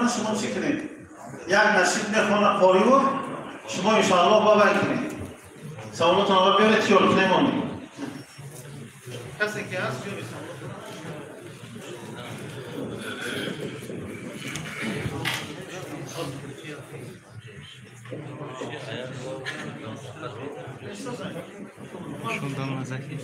میکنن شما چی کنید؟ یک نشید میخوانه قاری و شما انشاءالله باور کنید. سوالاتون آقا بیارید که یارت نمانید. کسی که هست بیارید سوالاتون. شوندان مزاکی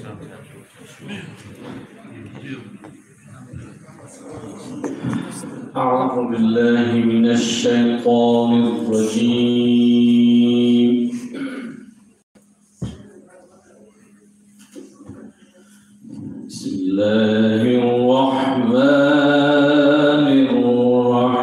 أعوذ بالله من الشيطان الرجيم بسم الله الرحمن الرحيم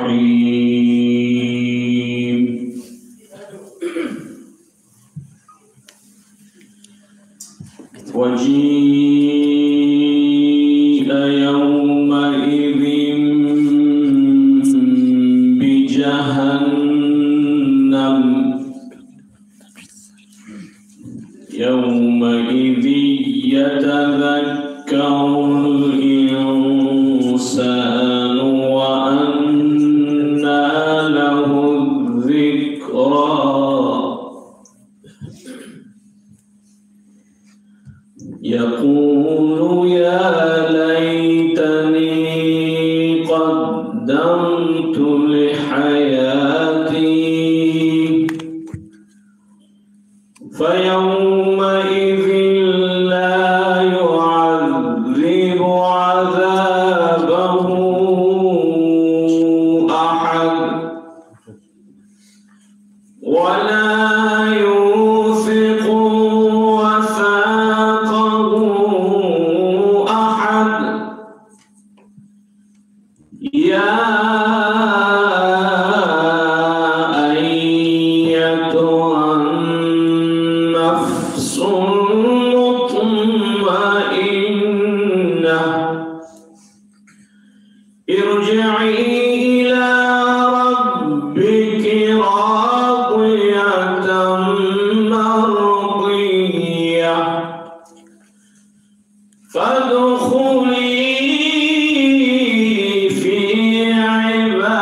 وجيء يومئذ بجهنم يومئذ يتذكر الإنسان وأنى له الذكرى يقول يا ليتني قدمت لحياتي فيومئذ لا يعذب عذابه أحد ولا يوثق وثاقه أحد يا أيتها النفس المطمئنة ارجعي إلى ربك راضية مرضية فادخلي في عبادي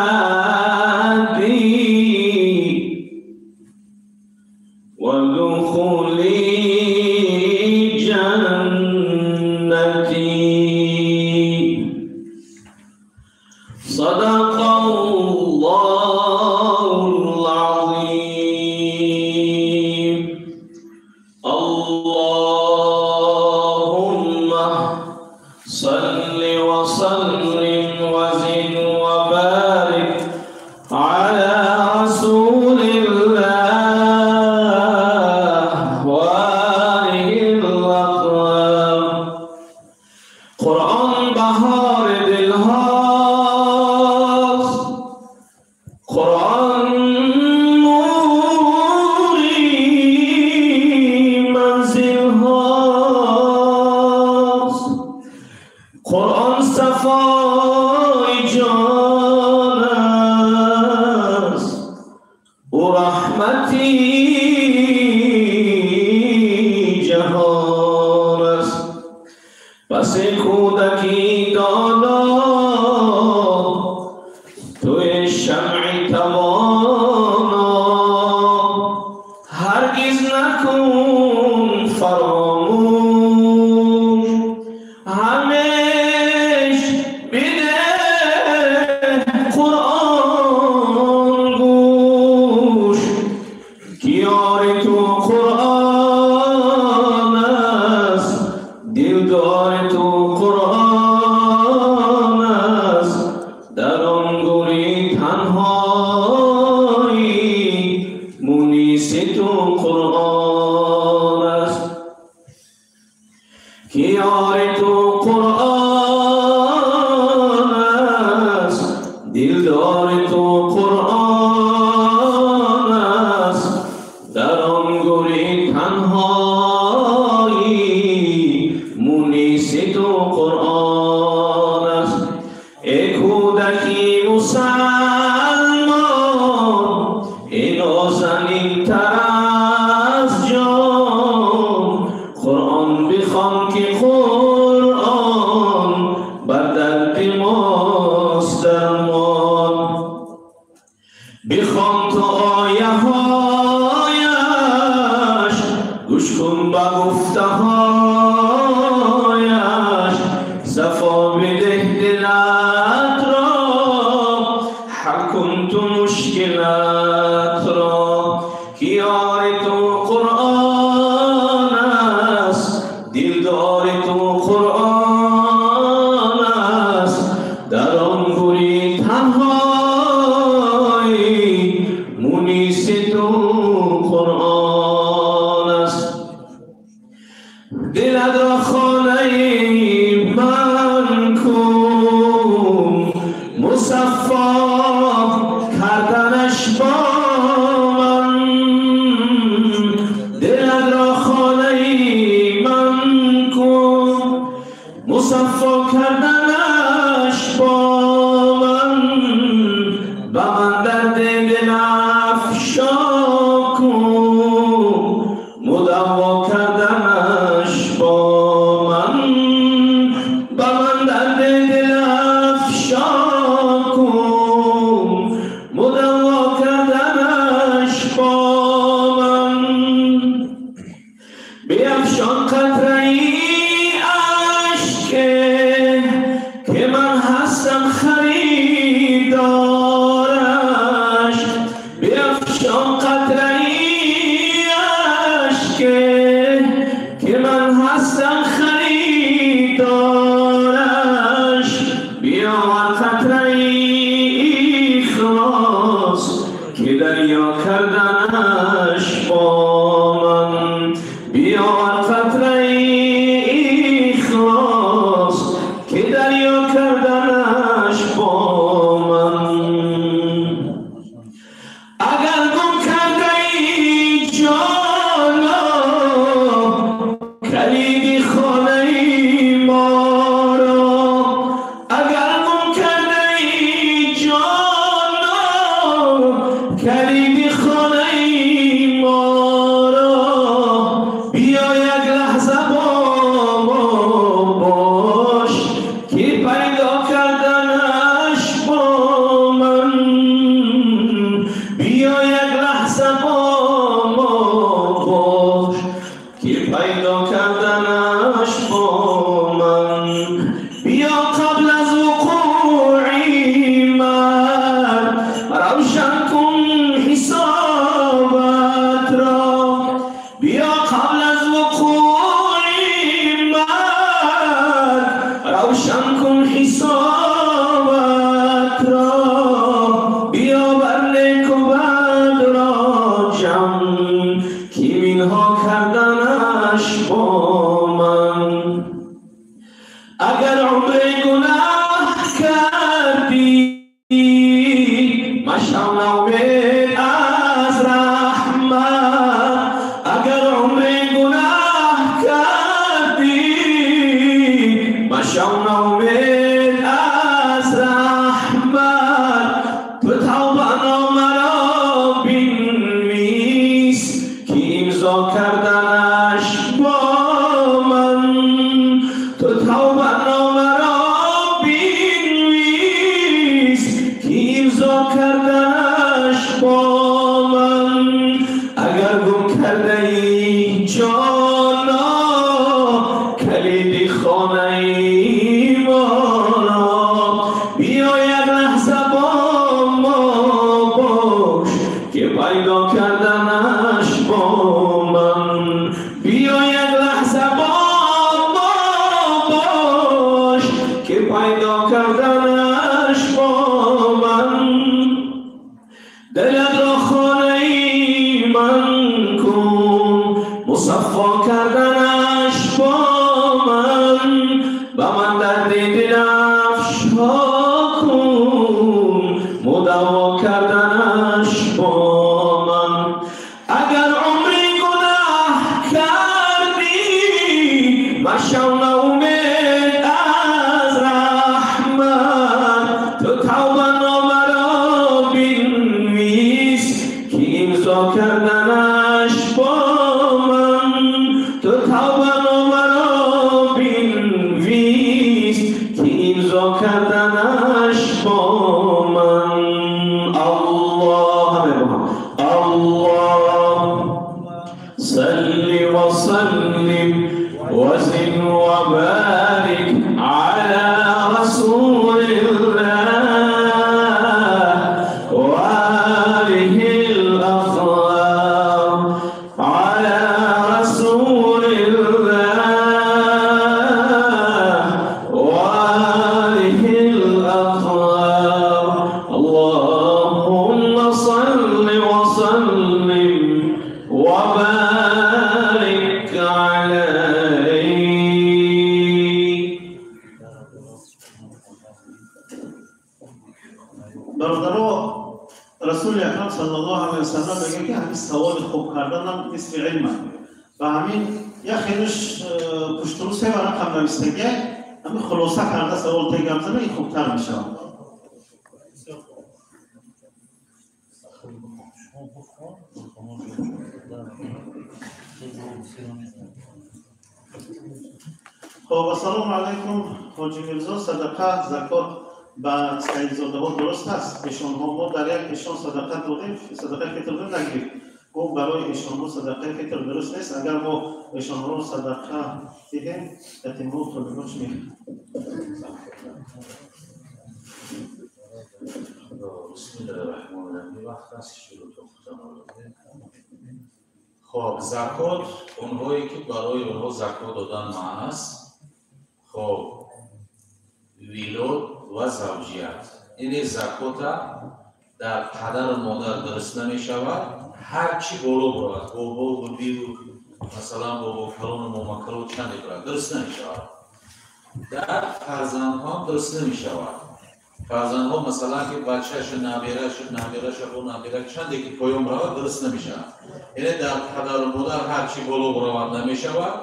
وادخلي جنتي صدق الله العظيم اللهم صل وسلم وزد وبارك على رسول الله وآله الأطهار قرآن بهار دلهاست قرآن نوری منزلهاست قرآن صفای جان است و رحمتی جهان است پس کودکی دانا توی شمع توانا هرگز نکن فراموش همیش بده قرآن گوش که یار تو قرآن است دلدار تو قرآن است در آن گوری تنهایی مونس تو قرآن است که یار تو قرآن است دلدار تو قرآن است در آن گوری تنهایی مونس تو قرآن است ای کودکی مسلمان ای نازنین تر از جان قرآن بخوان که قرآن بر درد ماست درمان بخوان تو آیه هایش گوش کن به گفته هایش صفا بده دلت را حل کن تو مشکلت را که یار تو قرآن است دلدار تو قرآن است در آن گوری تنهایی مونس تو قرآن است دلت را خانه من کن مصفا کردنش با من دلت را خانه من کن مصفا کردنش با من به من درد دل افشا کن مدوا کردنش با من به من درد دل افشا کن مدوا کردنش با من بیفشان قطره که من هستم خریدارش بیفشان قطره که من هستم خریدارش بیاور قطره اخلاص که دریا کردنش با من بیاور قطره اخلاص که دریا کردنش با من اگر گم کرده ای جانا کلیدی خانه ما را اگر گم کرده ای جانا کلیدی خانه ما را بیا یک لحظه با ما باش که پیدا کردنش با من بیا یک لحظه با ما باش که پیدا کردنش با من بیا قبل از وقوعی من روشن کن حسابت را بیا قبل از وقوعی من روشن کن حسابت را بیا بر نیک و بد را جمع که منها کردنش با من اگر عمر گناه کردی مشو نومید از رحمت اگر عمر گناه کردی مشو نومید از رحمت تو توبه نامه را بنویس که امضا کردنش با من تو توبه نامه را بنویس که امضا کردنش با من اگر گم کرده ای جانا کلید خانه ما را بیا یک لحظه با ما باش که پیدا کردنش با من بیا یک لحظه با ما باش که پیدا کردنش با من دلت را خانه من کن مصفا کردنش با من به من درد دل افشا کن مدوا کردنش با من اگر عمری گناه کردی مشو نومید از رحمت تو توبه نامه را بنویس که امضا کردنش با من تو توبه نامه را بنویس که امضا کردنش با من الله وسلم وزد وبارك على رسول الله وآله الأطهار على رسول الله وآله الأطهار اللهم صل وسلم وبارك عليه. برادرو رسول اکرم صلی الله علیه و سلم میگه که همین سوال خوب کردن هم نصف علمه و همین یا خیلیش پشت رو سه ورق هم نویستگی همین خلاصه کرده سوال تگم زنه این خوبتر میشه. خب السلام علیکم حاجی میرزا، صدقه زکات با سیدزاده ها درست است؟ ایشان ها ما در یک ایشان صدقه دادیم، صدقه فطر نگیر. گفت برای ایشان ها صدقه فطر درست نیست. اگر ما ایشان ها صدقه دیدیم یتیم‌ها طالبان چی میگن؟ بسم الله الرحمن الرحیم. وقت است شروع کنم. خب زکات اونهایی که برای اونها زکات دادن معنی است. خب ویلود و زوجیت این زکات در پدر و مادر درست نمی شود. هر چی بالا برود بابا و بیو مثلا بابا کلون و ماما کلون چندی برود درست نمی شود. در فرزند ها درست نمی شود. فرزند ها مثلا که بچهش نبیرش و نبیره چندی که پایام رود درست نمی شود. یعنی در پدر و مادر هر چی بالا برود نمی شود.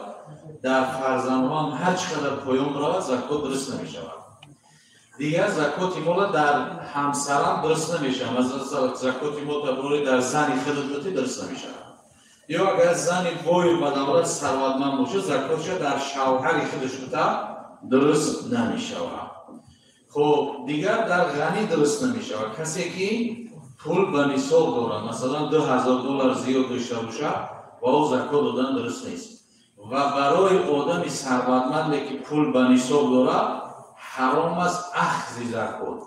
در فرزند ها هم هر چقدر پایام رود زکات درست نمی شود. دیگر زکات مولا در همسران درست نمی شود. مثلا زکات مولا در زنی خدمتی درست نمی شود. یا اگر زنی بای و دولت ثروتمند باشه زکاتش در شوهر خودش درست نمی شود. خب دیگر در غنی درست نمی شود. کسی که پول به نصاب دارد مثلا $2000 زیاد داشته باشه و او زکات دادن درست نیست. و برای آدمی ثروتمندی که پول به نصاب دارد حرام است اخذ زکات.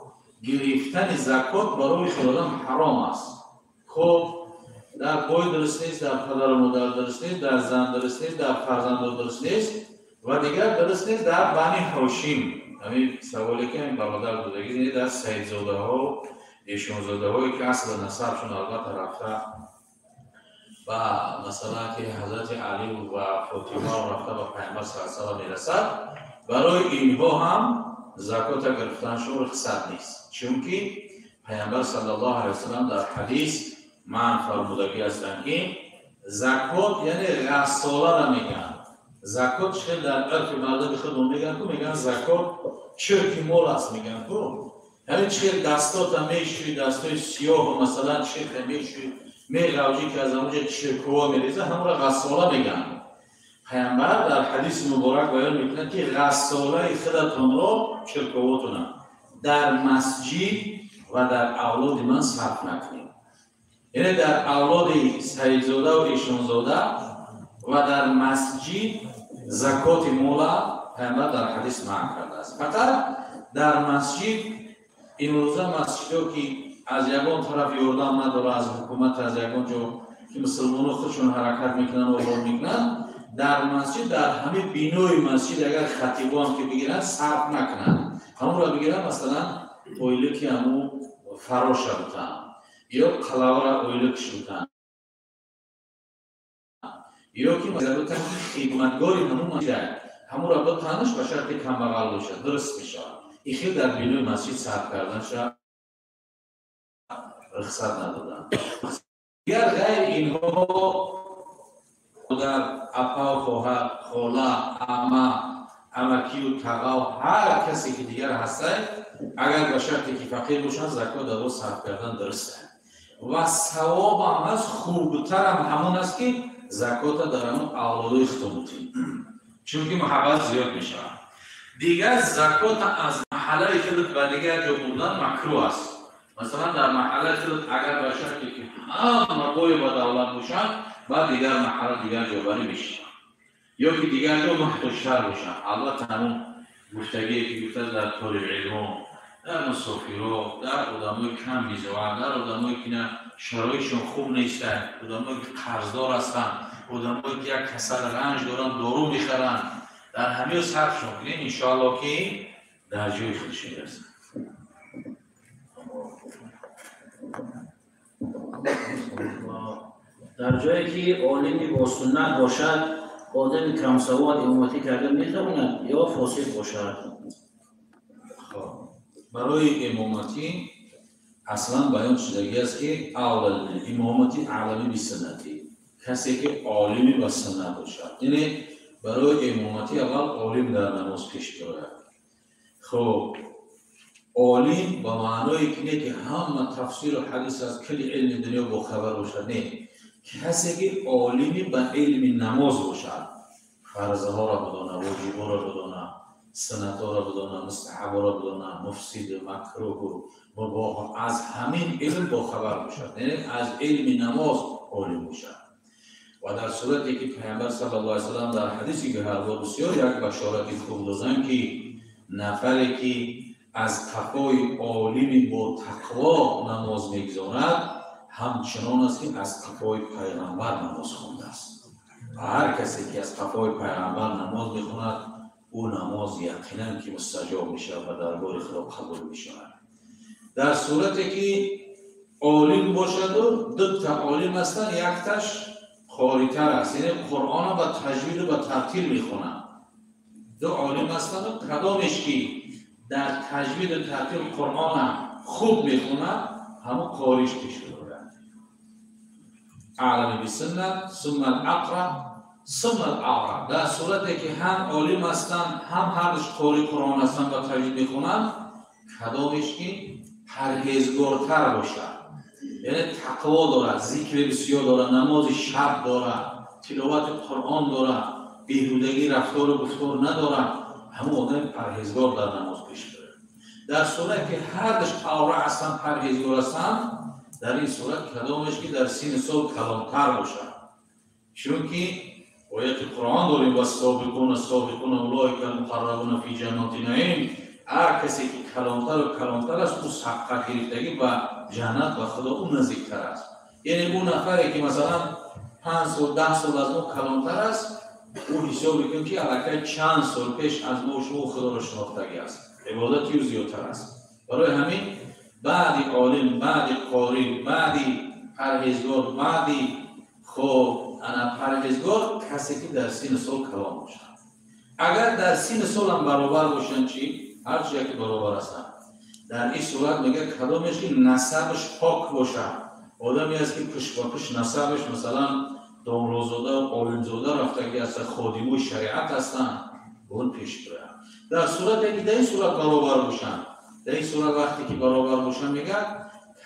گرفتن زکات برای خود آدم حرام است. خب در بای درست نیست، در پدر و مادر درست نیست، در زن درست نیست، در فرزند درست نیست و دیگر درست نیست در بنی هاشم. همین سوالی که این برادر دادگی در سیدزاده ها و ایشانزاده هایی که اصل نسبشون البته رفته و مثلا که حضرت علی و فاطمه رفته و پیامبر صلی الله علیه و میرسد برای اینها هم زکات گرفتنشون رخصت نیست. چون که پیامبر صلی الله علیه و سلم در حدیث من فرمودگی هستند که زکات یعنی غساله را میگن. زکات چه در عرف مردم خودمون میگن زکات چرکی مال است میگن تو. همین چه دستات میشوی دستای سیاه و مثلا چرک میشوی میغوجی که از اونجا چرکوها میریزه همون را غساله میگن. پیامبر در حدیث مبارک بیان میکنه که غساله خودتون را چرکوهاتون در مسجد و در اولاد من صرف نکنید. یعنی در اولاد سیدزاده و ایشانزاده و در مسجد زکات مولا پیامبر در حدیث منع کرده است. فقط در مسجد این روزا مسجدها که از یگان طرف یردان نداره از حکومت از یگان جا که مسلمان خودشون حرکت میکنن و بار میکنن در مسجد در همه بینوی مسجد اگر خطیبان که بگیرن صرف نکنن همون را بگیرن مثلا اویله که همون فراش بودن یا قلاوه را اویله کشودن یا که مثلا خدمتگاری همون مسجد همون را با تنش به شرط کم بغل باشه درست میشه. این خیلی در بینوی مسجد صرف کردن شد رخصت ندادن. اگر غیر اینها در اپا و خواهر خاله امکی و تقا و هر کسی که دیگر هسته اگر به شرطی که فقیر باشن زکات دادن صرف کردن درسته و ثواب هم از خوبتر هم همون است که زکات در همون اولادای خطموتی چون که محبت زیاد میشه. دیگر زکات از محله خودت به دیگر جا بردن مکروه است. مثلا در محله خودت اگر به شرطی که همه بای با دولت باشن بعد دیگر محله دیگر جا بری میشه. یا که دیگر دو محتوشتر باشن. البته همون گفتگی که گفته در طالب علم، در مسافرها، در آدمای کم بیزوان، در آدمایی که نه شرایطشون خوب نیستن، آدمایی که قرضدار هستن، آدمایی که یک کسل رنج دارن دارو میخرن، در همه صرفشون کنیم انشاءالله که در جای خودش میرسن. در جایی که عالمی با سنت باشد آدم کم سواد امامتی کرده میتواند یا فاسد باشد؟ برای امامتی اصلا بیان شدگی است که امامتی عالمی بی سنتی، کسی که عالمی با سنت باشد. یعنی برای امامتی اول عالم در نماز پیش برود. خب عالم با معنای که همه تفسیر و حدیث از کل علم دنیا با خبر باشد، نه، کسی که عالمی با علم نماز باشد، فرض ها را بدانه، واجب ها را بدانه، سنت ها را بدانه، مستحب ها را بدانه، مفسد، مکروه و مباح، از همین علم با خبر باشد، یعنی از علم نماز عالم باشد. و در صورتی که پیامبر صلی الله علیه و سلم در حدیثی که هر بار بسیار یک بشارتی خوب دادند که نفری که از تقوای عالمی با تقوا نماز میگذارد همچنان است که از تقوای پیغمبر نماز خوانده است. هر کسی که از تقوای پیغمبر نماز میخواند او نماز یقینا که مستجاب میشه و دربار خدا قبول میشه. در صورتی که عالم باشد و دو تا عالم هستند، یک تاش قاری‌تر است، یعنی قرآن با تجوید و با ترتیل میخونند. دو عالم هستند و کدامش که در تجوید و ترتیل قرآن خوب میخونند همون قاریش پیش میبرند. اعلم بسنت ثم الاقرا ثم الاعرب. در صورتی که هم عالم هستند هم هر قاری قرآن هستند و تجوید میخونند، کدامش که پرهیزگارتر باشد، یعنی تقوا دارد، ذکر بسیار دارد، نماز شب دارد، تلاوت قرآن دارد، بیهودگی رفتار و گفتار ندارد، همون آدم پرهیزگار در نماز پیش برد. در صورت که هر دش قوره هستند پرهیزگار هستند، در این صورت کدامش که در سین سال کلانتر باشد، چون که آیت قرآن داریم والسابقون اولئک المقربون فی جنات نعیم. هر کسی که کلانتر و کلانتر است او سبقت گرفتگی و جنت و خدا اون نزدیکتر است. یعنی اون نفری که مثلا 5 سال 10 سال از ما کلانتر است، او حساب میکنیم که البته چند سال پیش از ما شما خدا را شناختگی است، عبادتی او زیادتر است. برای همین بعدی عالم، بعدی قاری، بعدی پرهیزگار، بعدی خب انا پرهیزگار کسی که در سین سال کلان باشد. اگر در سین سال هم برابر باشن چی؟ هر چیزی که برابر هستن، در این صورت میگه کدامش که نسبش پاک باشد. آدمی است که پشت با پشت نسبش مثلا دامروزاده و عالمزاده رفتگی هست، خادم و شریعت هستن، به اون پیش برن. در صورت که در این صورت برابر باشن، در این صورت وقتی که برابر باشن میگه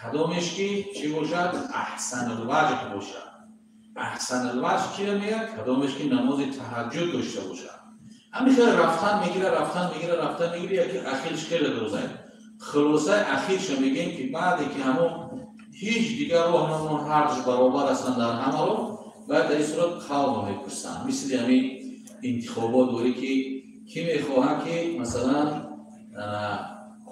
کدامش که چی باشد؟ احسن الوجه باشد. احسن الوجه چی میگه؟ کدامش که نماز تهجد داشته باشد. همیشه رفتن میگیره یکی اخیرش خیلی درسته. خلاصه اخیرش میگیم که بعدی که همون هیچ دیگر راه نمون هرچ برابر هستن در همه رو، بعد در این صورت قوم میپرسن. مثل همین انتخابات دوری که کی میخواه که مثلا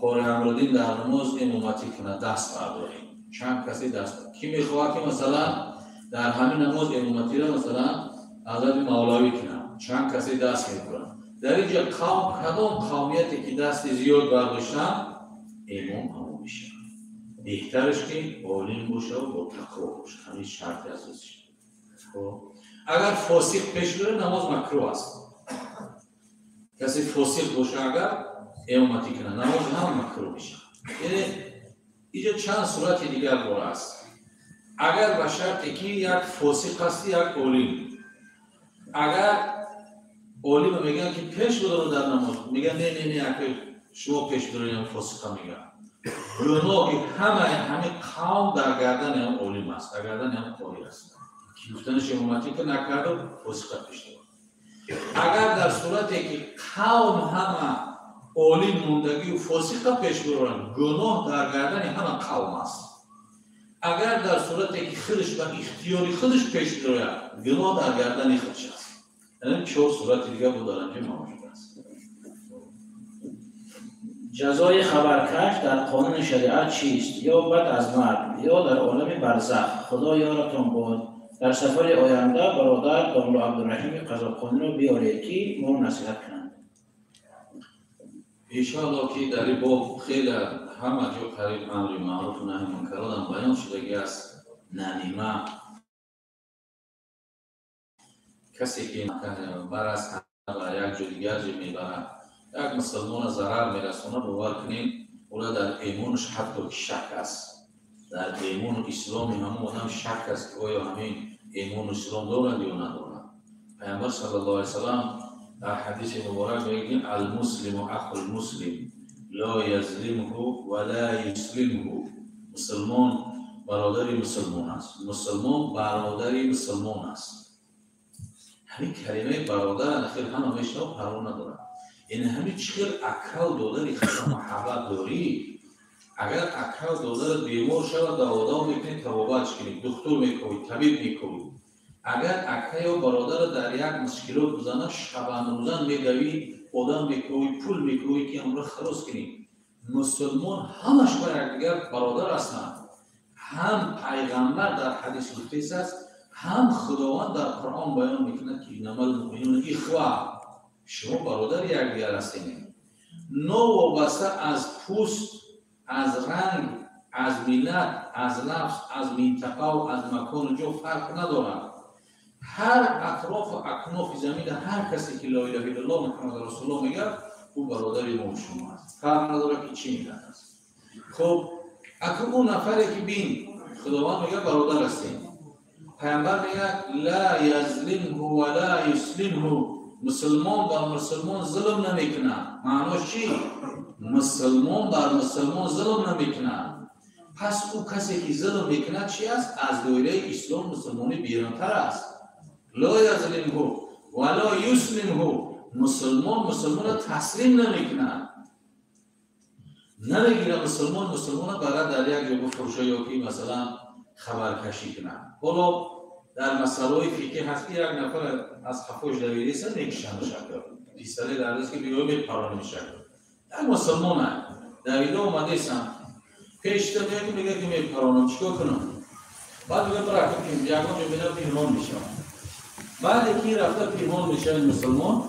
قاری امرالدین در نماز امامتی کنه دست برداریم، چند کسی دست کی میخواه که مثلا در همین نماز امامتی رو مثلا حضرت مولوی کنه، چند کسی دست میکنن. در اینجا قوم کدام قومیتی که دست زیاد برداشتن امام همون میشه. بهترش که عالم باشه و با تقوا باشه، همین شرط اساسیه. خب اگر فاسق پیش بره نماز مکروه است. کسی فاسق باشه اگر امامتی کنه نماز هم مکروه میشه. یعنی اینجا چند صورت دیگر باره است. اگر به شرطی که یک فاسق هستی یک عالم، اگر عالم میگن که پیش بدارو در نماز، میگن نه اگر شما پیش بدارو فاسق میگن گناه همه قوم در گردن هم عالم است، در گردن هم قاری است که گفتنش امامتی که نکرده فاسق پیش دارد. اگر در صورتی که قوم همه عالم موندگی و فاسق پیش برن، گناه در گردن همه قوم است. اگر در صورتی که خودش به اختیاری خودش پیش داره، گناه در گردن خودش است. این 4 صورت دیگه بود دارم که موجود است. جزای خبرکش در قانون شریعت چیست؟ یا بعد از مرگ یا در عالم برزخ. خدا یارتون باد. در سفر آینده برادر داملو عبدالرحیم قزاقانی رو بیارید که ما نصیحت کنند. انشاءالله که در این باب خیلی همه جو قریب امر معروف و نهی منکر هم بیان شدگی است. نمیمه کسی که بر از یک جو دیگر جو میبرد یک مسلمان ضرر میرسونه باور کنیم اولا در ایمانش حتی شک است. در ایمان اسلامی همه آدم شک است که آیا همین ایمان اسلام دارند یا ندارند. پیامبر صلی الله علیه وسلم در حدیث مبارک میگه المسلم اخو المسلم لا یظلمه ولا یسلمه. مسلمان برادری مسلمان است. مسلمان برادری مسلمان است. همین کلمه برادر اخیر همه میشنو پروا نداره. این همین چقدر اکل دادری خدا محبت داری. اگر اکل دادر بیمار شود دعودا میکنی توابتش کنی، دکتر میکنی، طبیب میکنی. اگر اکل یا برادر در یک مشکلات بزنه شبان روزان میدوی، آدم میکنی، پول میکنی که امر خلاص کنی. مسلمان همش با یکدیگر برادر هستند. هم پیغمبر در حدیث قدسی است، هم خداوند در قرآن بیان میکنه که انما المؤمنون اخوه. شما برادر یکدیگر هستید. نوابسته از پوست، از رنگ، از ملت، از نفس، از منطقه و از مکان جو فرق ندارد. هر اطراف و اکناف زمین هر کسی که لا اله الا الله محمد رسول الله میگه او برادری ما شما است. فرق نداره که چی میگن است. خب اکنون اون نفری که بین خداوند میگه برادر هستیم. پیامبر میگه لا یظلمه ولا یسلمه. مسلمان بر مسلمان ظلم نمیکنه. معناش چی؟ مسلمان بر مسلمان ظلم نمیکنه. پس او کسی که ظلم میکنه چی است؟ از دایره اسلام مسلمانی بیرونتر است. لا یظلمه ولا یسلمه. مسلمان مسلمان تسلیم نمیکنه. نمیگیره مسلمان برای در یک جا بفروشه یا که مثلا خبرکشی کنه. حالا در مسائل فقهی هست که یک نفر از خفاش دویده است میکشن شکر. پیستاله در دست که بیای میپرانه شکر. یک مسلمان دویده اومده است. پیشتر میگه که میپرانم چیکار کنم؟ بعد میگه برای که یکان جو میره پیمان میشه. بعد که رفته پیمان میشه این مسلمان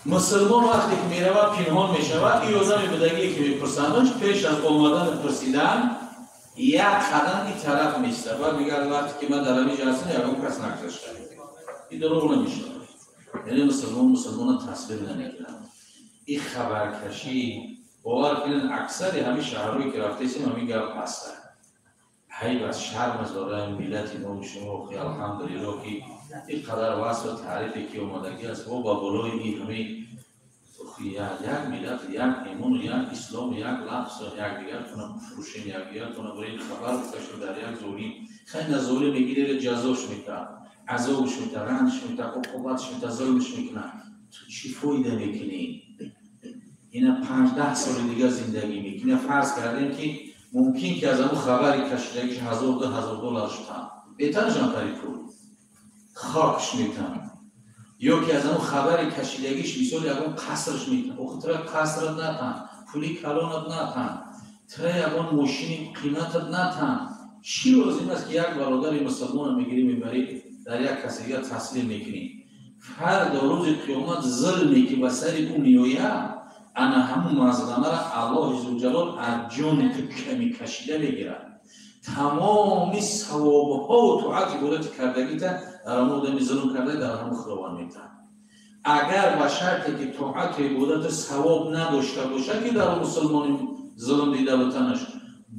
مسلمان وقتی که میره و پنهان میشود این روزه بدگی که میپرسندش پیش از آمدن پرسیدن یک قدم این طرف میسته و میگه وقتی که من در همیشه هستم یکم کس نگذاشته این دروغ نمیشه. یعنی مسلمان تصویر نمیکنه. این خبرکشی باور کنید اکثر همین شهرهایی که رفته ایستیم همین گپ هسته. حیب از شرم از داره ملت ما شما خیال الحمدلله که اینقدر وصف و تعریفی که اومدگی است و با بالای این همین یک ملت، یک ایمان، یک اسلام، یک لفظ، یک دیگر کنم فروشین، یک دیگر کنم برای این خبر بکشم در یک زوری خیلی از زوری میگیره جزاش میکنه، عذابش میکنه، رنجش میکنه، عقوبتش میکنه، ظلمش میکنه. تو چی فایده میکنی؟ اینا 5-10 سال دیگه زندگی میکنه. فرض کردیم که ممکن که از اون خبری کشیدگیش $1000-2000 شدن بهترشان پری پول خاکش میتن یا که از اون خبری کشیدگیش مثال یکون قصرش میتن او خطره قصرت نتن پولی کلانت نتن تره یکون ماشینی قیمتت نتن. چی لازم است که یک برادر مسلمان میگیری میبری در یک کسیگه تسلیم میکنی فردا روز قیامت ظلمی که بسر اون نیویه انا همون مظلمه را الله عزوجلال از جان تو کمی کشیده میگیرد. تمامی ثوابها و طاعت بودت کردگی تا در همون آدمی ظلم کرده در همون خداوند میتن. اگر به شرطی که طاعت بودت ثواب نداشته باشه که در مسلمانی ظلم دیده بتنش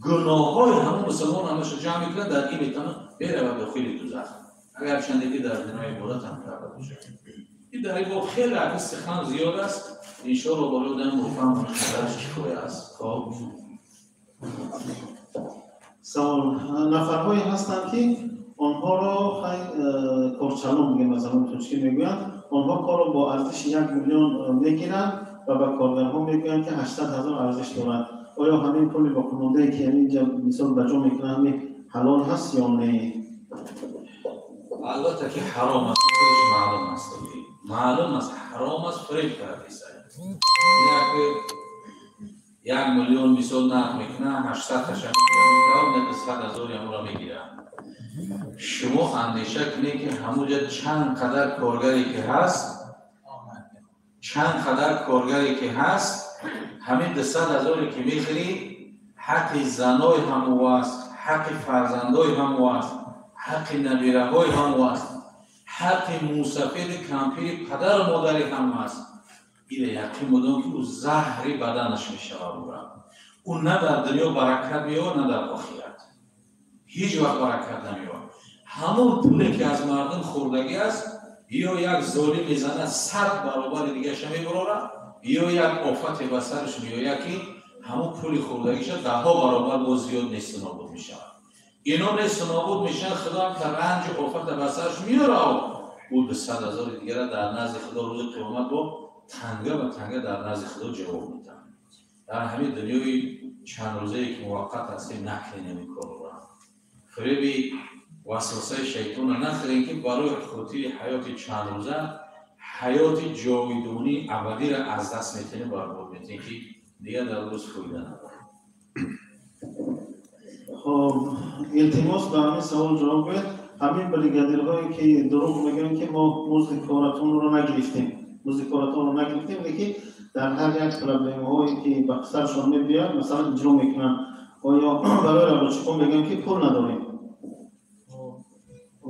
گناه های همون مسلمان همش جمع میکنه در این میتنه بره و داخل دوزخ. اگر شندگی در دنیای بودت هم کرده باشه. این در این باب خیلی عقیس سخن زیاد است. انشاءالله بالا دارم مفهم خبرش چطوری است. خب نفرهایی هستند که آنها را کارچلان میگن مثلا توچکی میگویند آنها کار رو با ارزش 1 میلیون میگیرند و به کارگرها میگویند که 800,000 ارزش دارد. آیا همین پولی با کننده که اینجا مثال بجا میکنه همین حلال هست یا نه؟ البته که حرام است، خودش معلوم است. معلوم است حرام است، فریب کرده است. یک میلیون مثال نقد میکنه 800 تشکر میکنه 100,000 هم را میگیره. شما اندیشه کنید که همونجا چند قدر کارگری که هست همین 200,000 که میخری حق زنای هم است، حق فرزندای هم است، حق نبیره های هم است، حق موسفید کمپیر پدر و مادری هم است. این یقین بودم که او زهری بدنش میشه او نه در دنیا برکت میاد نه در آخرت هیچ وقت برکت نمیاد. همون پولی که از مردم خوردگی است یا یک ظالم میزنه 100 برابر دیگه شمی براره یا یک آفت به سرش میآید که همون پول خوردگیش 10 برابر باز زیاد نیست نابود میشه. اینا نیست نابود میشن، خدا هم که رنج و آفت به سرش میاره او 200,000 دیگه را در نزد خدا روز قیامت با تنگه و تنگه در نزد خدا جواب میدن. در همین دنیای چند روزه که موقت هستیم نکنیم این کار رو. فریب وسوسه شیطان را نخوریم که برای خاطر حیات چند روزه حیات جاودانی ابدی را از دست میتونیم برباد میتونیم که دیگه در روز فایده نداره. خب التماس به همین سوال جواب بده. همین بریگادیرهایی که دروغ میگن که ما مزد کارتون رو نگرفتیم لیکن در هر یک پرابلم هایی که به سرشان میبیاد مثلا اجرا میکنن آیا برای رابطه میگن که پول نداریم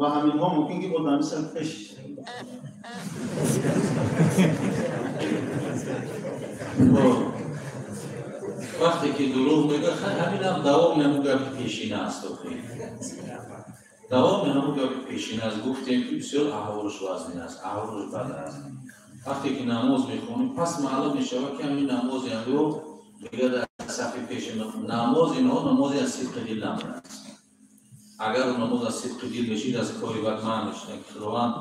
و همین ها ممکن که با دمیسل پیش وقتی که دروغ میگه همین هم دوام همون گفت پیشینه است. دوام همون گفت پیشینه است. گفتیم که بسیار احوالش وزنی است، احوالش بد است. وقتی که نماز میخونیم پس معلوم میشه که همین نماز رو دیگه در صفحه پیش نماز اینها نمازی از صدق دل نماز. اگر نماز از صدق دل بشید از کاری بد معنی میشه که خداوند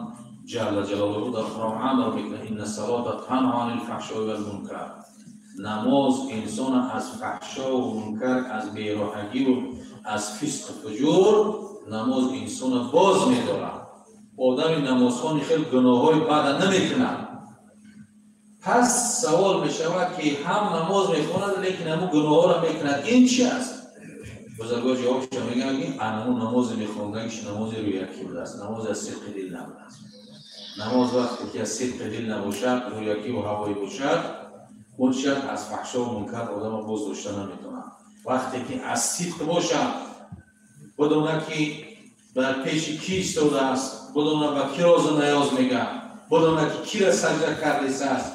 جل جلاله در قرآن امر میکنه ان الصلاة تنهی عن الفحشاء والمنکر. نماز انسان از فحشا و منکر، از بیراهگی و از فسق و فجور نماز انسان باز می‌داره. آدم نمازخوان خیلی گناه‌های بد نمی‌کنه. پس سوال می‌شود که هم نماز می‌خواند لیکن هم گناه‌ها را می‌کند. این چی است؟ بزرگان جوابش میگن که اون نماز می‌خواندنش نماز رویاکی بوده است. نماز از صدق دل نبوده است. نماز وقتی که از صدق دل نباشد، رویاکی و هوایی باشد، اون شد از فحشا و منکر آدم باز داشته نمیتونه. وقتی که از صدق باشد بدونه که در پیش کی ایستاده است، بدونه به کی راز و نیاز میگه، بدونه که کی را سجده کرده است،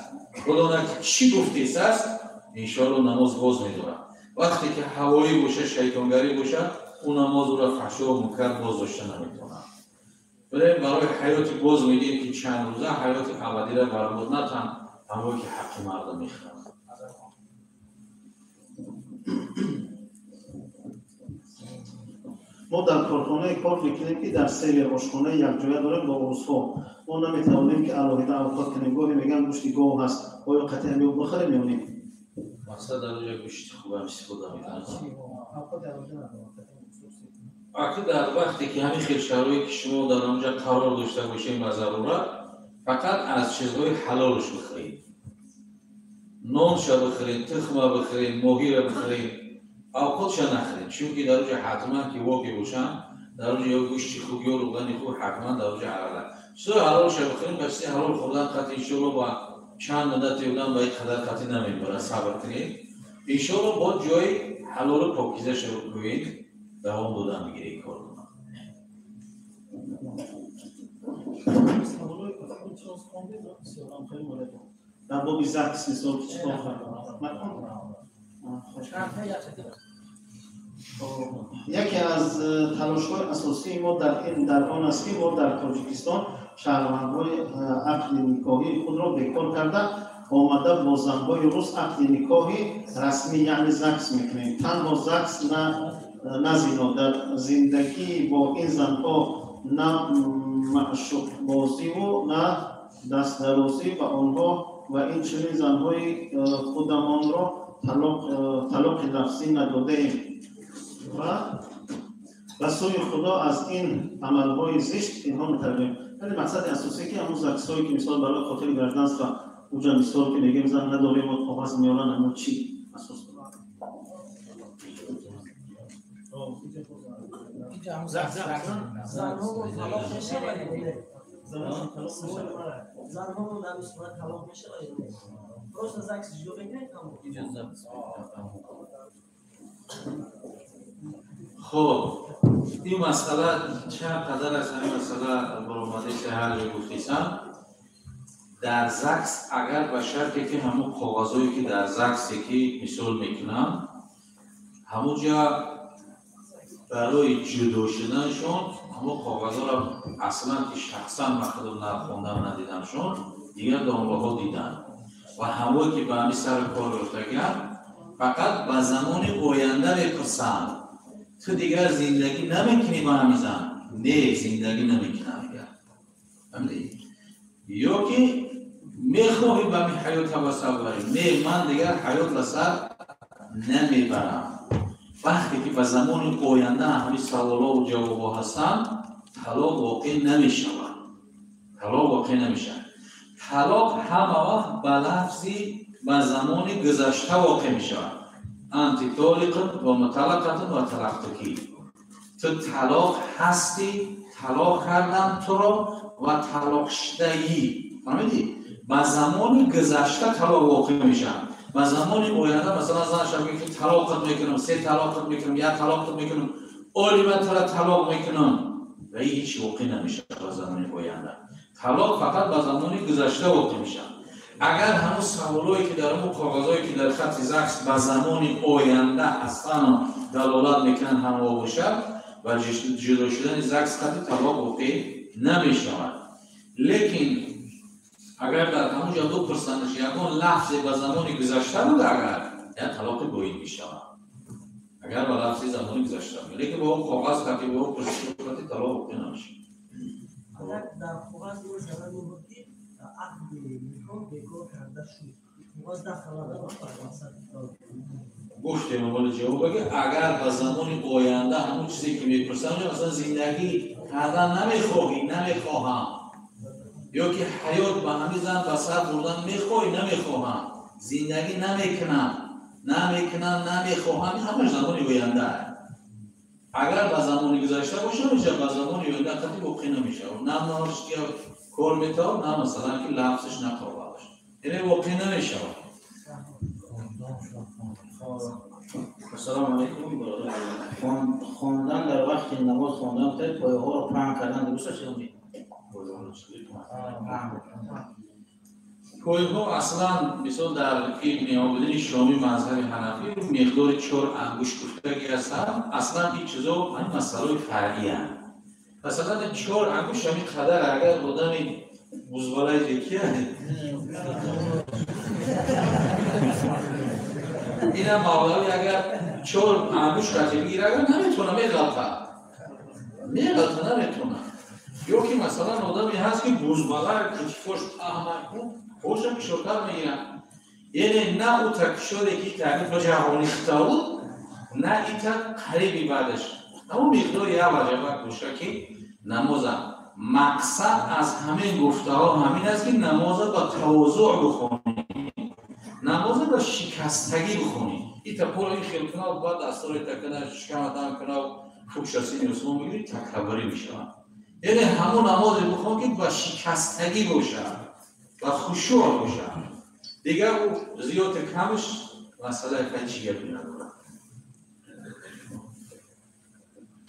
بدونه که چی گفته است، انشاءالله نماز باز میدونه. وقتی که هوایی باشه، شیطانگری باشه، اون نماز را فحشا و منکر باز داشته نمیتونه. برای حیات باز میدیم که چند روزه حیات ابدی را برباد نتن همون که حق مردم میخواد. ما در کارخانه کار میکنیم که در سیر آشخانه یک جای داریم با عروس‌ها. ما نمیتوانیم که علاوه اوقات کنیم. گاهی میگن گوشت گاو هست. آیا قطعا میو بخریم میونیم؟ مقصد در اونجا گوشت خوب هم استفاده میکنن. وقتی در وقتی که همین خیرشرویی که شما در اونجا قرار داشته باشیم و ضرورت فقط از چیزهای حلالش بخرید. نانش را بخرید، تخم را بخرید، ماهی را بخرید، اوقاتش را نخرید. چون که در اونجا حتما که واقعی باشن در اونجا یا گوشت خوب یا روغن خوب حتما در اونجا حلاله. چیزهای حلالش را بخرید بسی حلال خوردن قطعی انشاءالله با چند مدت بودن با یک قدر قطعی نمیبره. صبر کنید انشاءالله با جای حلال و پاکیزه شروع کنید دوام دادن بگیره این کار کنم. در بابی زکس نیستم که چطور یکی از تلاش‌های اساسی ما در آن است که ما در تاجیکستان شهروندهای عقد نکاحی خود را بکار کرده آمده با زنهای روز عقد نکاحی رسمی یعنی زکس میکنیم. تنها زکس نه زینا. در زندگی با این زنها نه معشوق بازی و نه دست درازی و آنها و این چنین زنهای خودمان را طلاق لفظی نداده ایم و به سوی خدا از این عملهای زشت اینها مترجم. ولی مقصد اساسی که همون زکسایی که مثال برای خاطر گردن است و اونجا مثال که میگیم زن نداریم و کاغذ میارن همون چی اساس خب این مسئله چقدر از این مسئله برآمده که هر جای گفتیسم در زکس اگر به شرطی که همون کاغذایی که در زکس که مثال میکنم همونجا برای جدا شدنشون همون کاغذها را اصلا که شخصا مخدوم نخوندم ندیدمشون دیگر دانلوه ها دیدن و همون که به همی سر کار رفتگن فقط به زمان آینده میپرسند تو دیگر زندگی نمیکنی با همی زن؟ نه زندگی نمیکنم دیگر یا که میخواهی به همی حیات وسط بریم نه من دیگر حیات لسر نمیبرم وقتی که به زمان آینده همی سوالا و جوابا هستن طلاق واقع نمیشود طلاق همه وقت به لفظی به زمان گذشته واقع میشود انتی طالق و مطلقت و طلقتکی تو طلاق هستی طلاق کردن تو را و طلاق شدهی فهمیدی؟ به زمان گذشته طلاق واقع میشن و زمان آینده مثلا زنش میگه که طلاقت میکنم 3 طلاقت میکنم 1 طلاقت میکنم اولی من تو را طلاق میکنم و هیچ واقع نمیشه به زمان آینده طلاق فقط به زمان گذشته واقع میشه اگر همون سوالایی که در اون کاغذایی که در خط زکس به زمان آینده هستن دلالت میکنن همه باشه و جدا شدن زکس خط طلاق واقع نمیشود لیکن اگر در همونجا 2% یکون لفظ به زمان گذشته بود اگر یا طلاق گویی میشود اگر به لفظ زمان گذشته بود لیکن با اون کاغذ خطی با اون پرسیدی طلاق واقع نمیشه اگر در کاغذ این زمان بود که عقد میکن بگو کرده شد کاغذ در خلال گفتیم اول جواب بگه اگر به زمان آینده همون چیزی که میپرسن مثلا زندگی کردن نمیخواهم یا که حیات به همین زن به سر بردن میخوای نمیخواهم زندگی نمیکنم نمیخواهم همه زمان آینده اگر به زمان گذشته باشه میشه به زمان آینده خطی واقع نمیشه نه نارش که کار میتاب نه مثلا که لفظش نکار باشه اینه واقع نمیشه السلام علیکم برادر خواندن در وقت نماز خواندن تا پایه ها رو پهن کردن درست است یا نه؟ پایه ها اصلا مثلا در نیابدین شامی مذهب حنفی مقدار 4 انگشت گفتگی هستن اصلا این چیزا این مسئله فرعی هستند مثلا 4 انگشت همین قدر اگر آدمی بزغالای دیگه این هم مولوی اگر 4 انگشت قطعی بگیره اگر نمیتونه میغلطه نمیتونه یا که مثلا آدمی هست که بزغالای کچفاش احمد خوش هم شکر میگیرن یعنی نه او تکشاری که تعریف جهانی خطا بود نه ایتا قریبی بعدش اما مقداری وجبه باشه که نماز مقصد از همین گفته ها همین است که نماز با تواضع بخونی نماز با شکستگی بخونی ایتا پولی خیل کنه و بعد دستاری تکنه شکمتن کنه و فوکشاسی رسول بگیری تکبری میشه یعنی همون نماز بخون که با شکستگی باشه و خشوع باشه دیگر او زیاد کمش مسئله فجیه نداره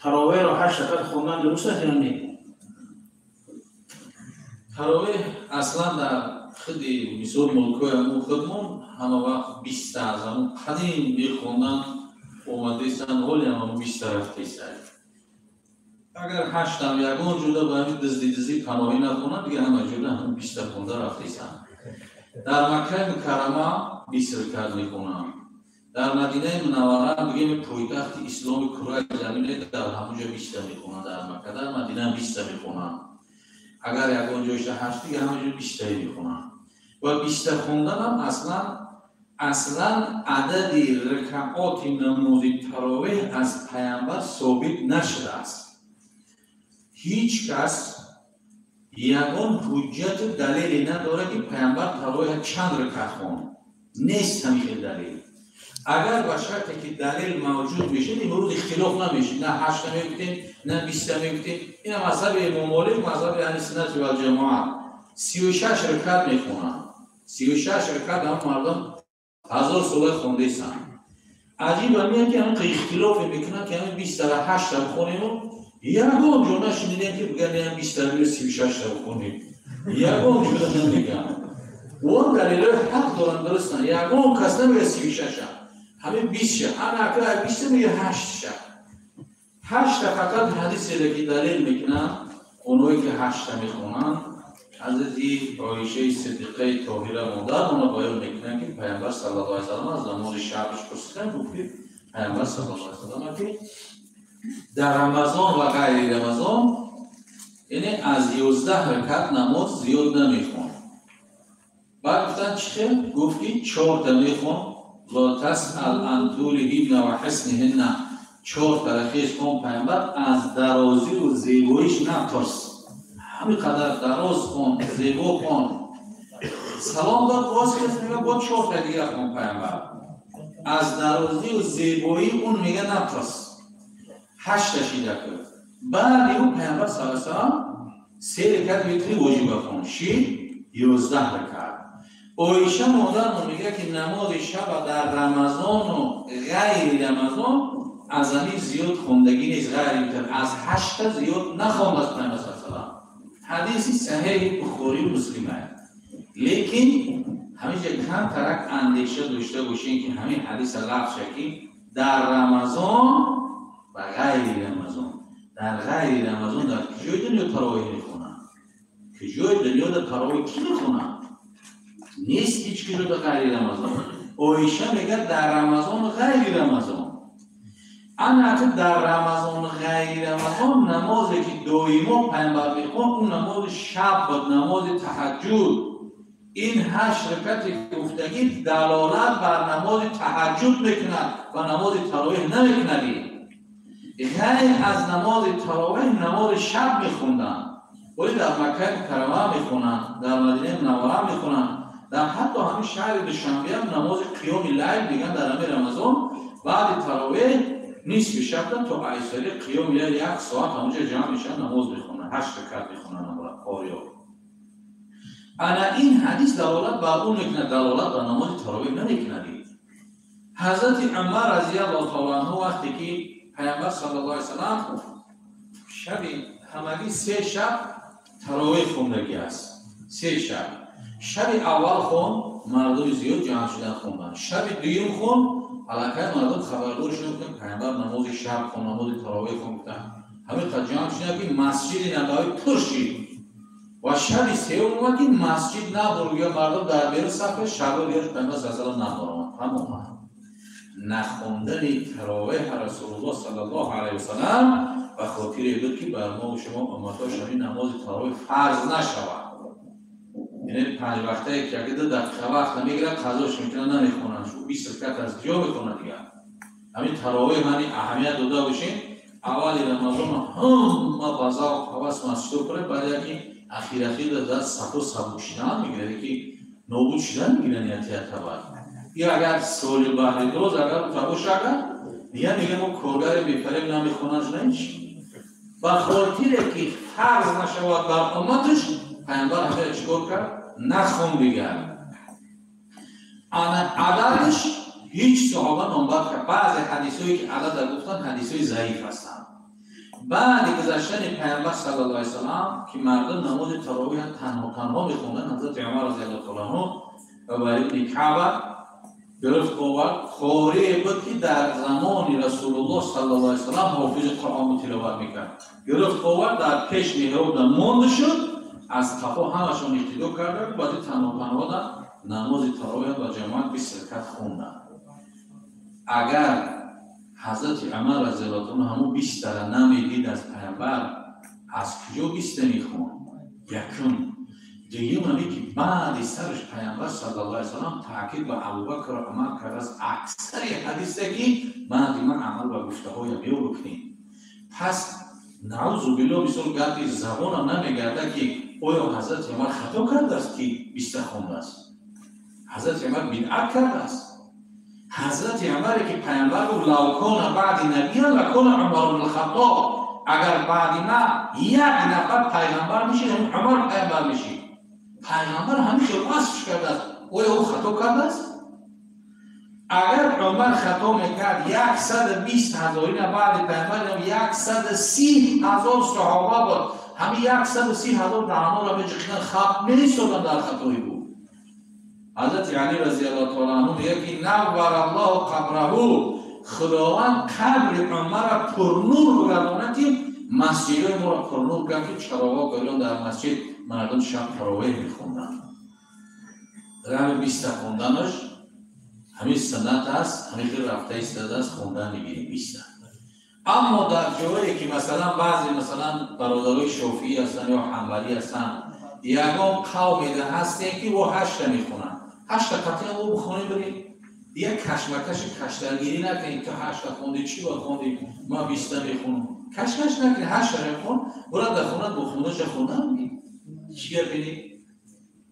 تراویح رو 8 رکعت خوندن درست است یا نه؟ تراویح اصلا در خود مثال ملکای همون خودمون همه وقت 20 از همون قدیم میخوندن اومده ایستن حالی همون 20 رفته ایستن اگر 8 هم یکون جدا به همین دزدی پناهی نخونن دیگه همه جدا همون 20 خونده رفته ایستن در مکه مکرمه 20 رکعت میخونن در مدینه منوره بگیم پایتخت اسلام کره زمینه در همونجا 20 میخونن، در مکه در مدینه 20 میخونن. اگر یک اونجا 8 دیگه همونجا 20 میخونن. و 20 خوندن هم اصلا عدد رکعات نماز تراویح از پیامبر ثابت نشده است. هیچ کس یگان حجت دلیلی نداره که پیامبر تراویح چند رکعت خوند. نیست همیشه دلیل. اگر به شرطی که دلیل موجود میشه این مورد اختلاف نمیشه، نه 8 میگفتیم نه 20 میگفتیم. این مذهب امام مالک، مذهب اهل سنت و جماعت 36 رکعت میخونن. 36 رکعت هم مردم 1000 ساله خونده سن. عجیب همیه که هم اختلاف میکنن که همین 28 بخونیم و یگان جو نشنیدیم که بگن هم 36 بخونیم. یگان جو نمیگن. اون دلیل حق دارن درستن. یگان کس نمیگه 36 همین 20 انا که 20 میگه 8 8 فقط حدیثی که دلیل میکنن اونایی که 8 میخونن حضرت عایشه صدیقه طاهره مادر اونا بیان میکنن که پیامبر صلی الله علیه و سلم از نماز شبش پرسیدن گفتید پیامبر صلی الله علیه و سلم که در رمضان و غیر رمضان یعنی از 11 رکعت نماز زیاد نمیخون. بعد گفتن چه؟ گفتید 4 تا میخون. لا تسأل عن طولهن و حسنهن. 4 ترخیص کن پیامبر از درازی و زیباییش نترس. همین قدر دراز کن، زیبا کن. سلام داد باز کسی میگه با 4 تا دیگه کن پیامبر. از درازی و زیبایی اون میگه نترس. 8 تاشیده کرد. بعد یهو پیامبر صلی الله علیه و سلم 3 رکعت ویتری واجب کن. 11 رکعت. عایشه مادرمون میگه که نماز شب در رمضان و غیر رمضان از همین زیاد خوندگی نیست. غیر از 8 تا زیاد نخوند از پیامبر صلی الله علیه و سلم. حدیثی صحیح بخاری و مسلمه. لیکن همیشه کم ترک اندیشه داشته باشین که همین حدیث لفظ شکی در رمضان و غیر رمضان. در غیر رمضان در کجای دنیا تراویح میخونن؟ کجای دنیا در تراویح کی میخونن؟ نیست هیچ کی رو در غیر رمضان. عایشه میگه در رمضان و غیر رمضان. انا که در رمضان و غیر رمضان نمازی که دائما پیامبر میخوند اون نماز شب و نماز تهجد. این 8 رکعت گفتگی دلالت بر نماز تهجد میکند و نماز تراویح نمیکند. غیر از نماز تراویح نماز شب میخوندن. ولی در مکه مکرمه میخونن، در مدینه منوره میخونن، در حتی همین شهر دوشنبه هم نماز قیام لیل میگن در همین رمضان. بعد تراویح نصف شب تا عصر قیام لیل 1 ساعت همونجا جمع میشن نماز میخونن. 8 رکعت میخونن قاری‌ها. انا این حدیث دلالت بر اون میکنه، دلالت بر نماز تراویح نمیکنه. حضرت عمر رضی الله تعالی عنه وقتی که پیامبر صلی الله علیه و سلم شبی همگی 3 شب تراویح خوندگی است. 3 شب. شب اول خون مردم زیاد جمع شدن خوندن. شب دوم خون علاقه مردم خبردار شدن که پیامبر نماز شب خون، نماز تراویح خوندن. همین تا جمع شدن که مسجد نبوی پر شد. و شب سوم که مسجد نبود یا مردم در بین صف شب دیگر پیامبر صلی الله علیه و سلم نبود. تماما نخوندن تراویح رسول الله صلی الله علیه و سلم و خاطر بود که بر ما و شما امتاش همین نماز تراویح فرض نشود. یعنی 5 وقته که اگه 2 دقیقه وقت نمیگیره قضاش میکنن نمیخونن. شو 20 رکعت از جا میکنن دیگه. همین تراویح معنی اهمیت داده باشین. اول رمضان هم بازار حواس مسجد کنه، بعد اینکه اخیر در صف و سبک شدن میگیره که نابود شدن میگیره نیتیت تبا. یا اگر سال بعد روز اگر تبا شده دیگه میگه ما کارگر بیفریم نمیخونن نمیشه. و خاطر که فرض نشود بر امتش پیامبر همه چیکار کرد؟ نخون دیگر. عددش هیچ صحابه نامبر کرد. بعضی حدیثایی که عدد گفتن حدیثای ضعیف هستند. بعد گذشتن پیامبر صلی الله علیه و سلم که مردم نماز تراویح تنها میخوندن، حضرت عمر رضی الله تعالی عنه و برای کعبه گرفت آورد. خاری بود که در زمان رسول الله صلی الله علیه و سلم حافظ قرآن تلاوت میکرد. گرفت آورد در پیش محراب مانده شد. از تقوا همشون اقتدا کردن. بعد تنها در نماز تراویح با جماعت 20 رکعت خوندن. اگر حضرت عمر رضی الله عنه همون 20 ترنم دید از پیامبر، از کجا 20 میخوان؟ یکون دیگه منی که بعد سرش پیامبر صلی الله علیه و سلم تاکید به ابوبکر و عمر کرد از اکثر حدیثی که بعد من عمل و گفته های بیو بکنیم. پس نعوذ بالله بسیار گاهی زبان نمیگرده که آیا حضرت عمر خطا کرده است که 20 خونده است؟ حضرت عمر بدعت کرده است. حضرت عمر که پیامبر گفت لو کان بعد نبی لکان عمر بن الخطاب، اگر بعد ما یک نفر پیغمبر میشه عمر پیغمبر میشه. پیغمبر همیشه وصفش کرده است. آیا او خطا کرده است؟ اگر عمر خطا میکرد 120,000 بعد پیغمبر 130,000 صحابه بود، همه 130,000 رعنا را به جخیدن خواب میستودن در خطایی بود. حضرت علی رضی الله تعالی عنه میگه که نور الله قبره، خداوند قبر عمر را پرنور بگرداند که مسجدهای ما را پرنور بگرداند که چراغا گریان در مسجد مردم شب تراویح میخوندن. رم 20 خوندنش همین سنت است، همین خیلی رفته ایستاده است خوندن میگیریم 20. اما در جایی که مثلا بعضی مثلا برادرای شافعی هستن یا حنبلی هستن، یگان قومی ده هستن که او 8 میخونن، 8 قطعه او بخونی برید دیگه کشمکش کشترگیری نکنید که 8 خوندی چی باید خوندی ما 20 میخونم، کشمکش نکنید 8 میخون برای در خونت بخونه چه خوندن میگید چی گرفینید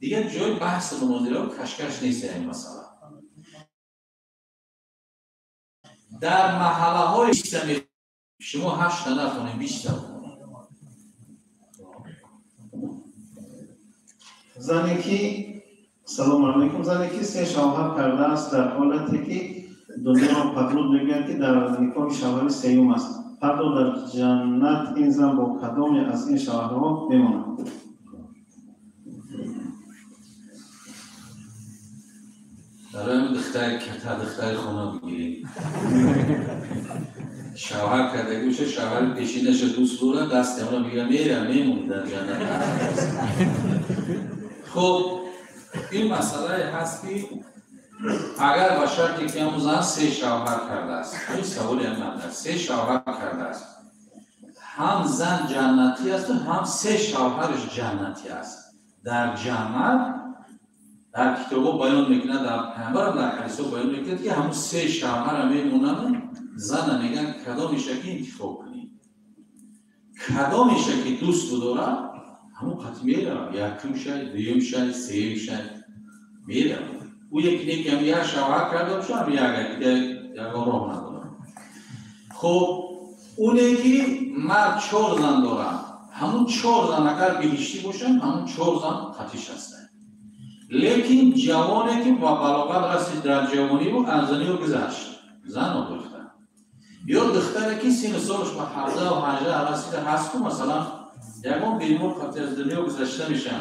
دیگه جای بحث مناظره و کشکش نیست. این مثلا در محله های 20 شما 8 نخونید 20 خوندید. زنی که سلام علیکم، زنی که 3 شوهر کرده است در حالتی که دنیا را پدرود میگوید که در نکاح شوهر سیوم است، هر دو در جنت این زن با کدام از این شوهرها بماند؟ برای دختر خونه بگیرید شوهر کرده گوشه شوهر پیشینش دوست دوره دست اونو بگیره میمونی در جنت. خب این مسئله هست که اگر با شرطی که همون زن 3 شوهر کرده است، این سوالی هم نداره، 3 شوهر کرده است، هم زن جنتی است و هم 3 شوهرش جنتی است. در جنت در کتابا بیان میکنه، در پیامبر در حدیثا بیان میکنه که همون 3 شوهر میمونن، زن میگن کدامش که انتخاب کنید، کدامش که دوست داره همون قطع میره، یکم شاید، دویم شاید، سوم شاید میره. او یکی هم یک شوهر کرده باشه هم یک راه نداره. خب اونه که مرد 4 زن داره، همون 4 زن اگر بهشتی باشن همون 4 زن قطعش هستن. لیکن جوانی که با بلاغت رسید در جوانی رو انزنی رو گذشت، زن رو دختر، یا دختری که سن سالش با 17 و 18 رسیده هست که مثلا یکم بیمور خاطر از دنیا گذشته میشن،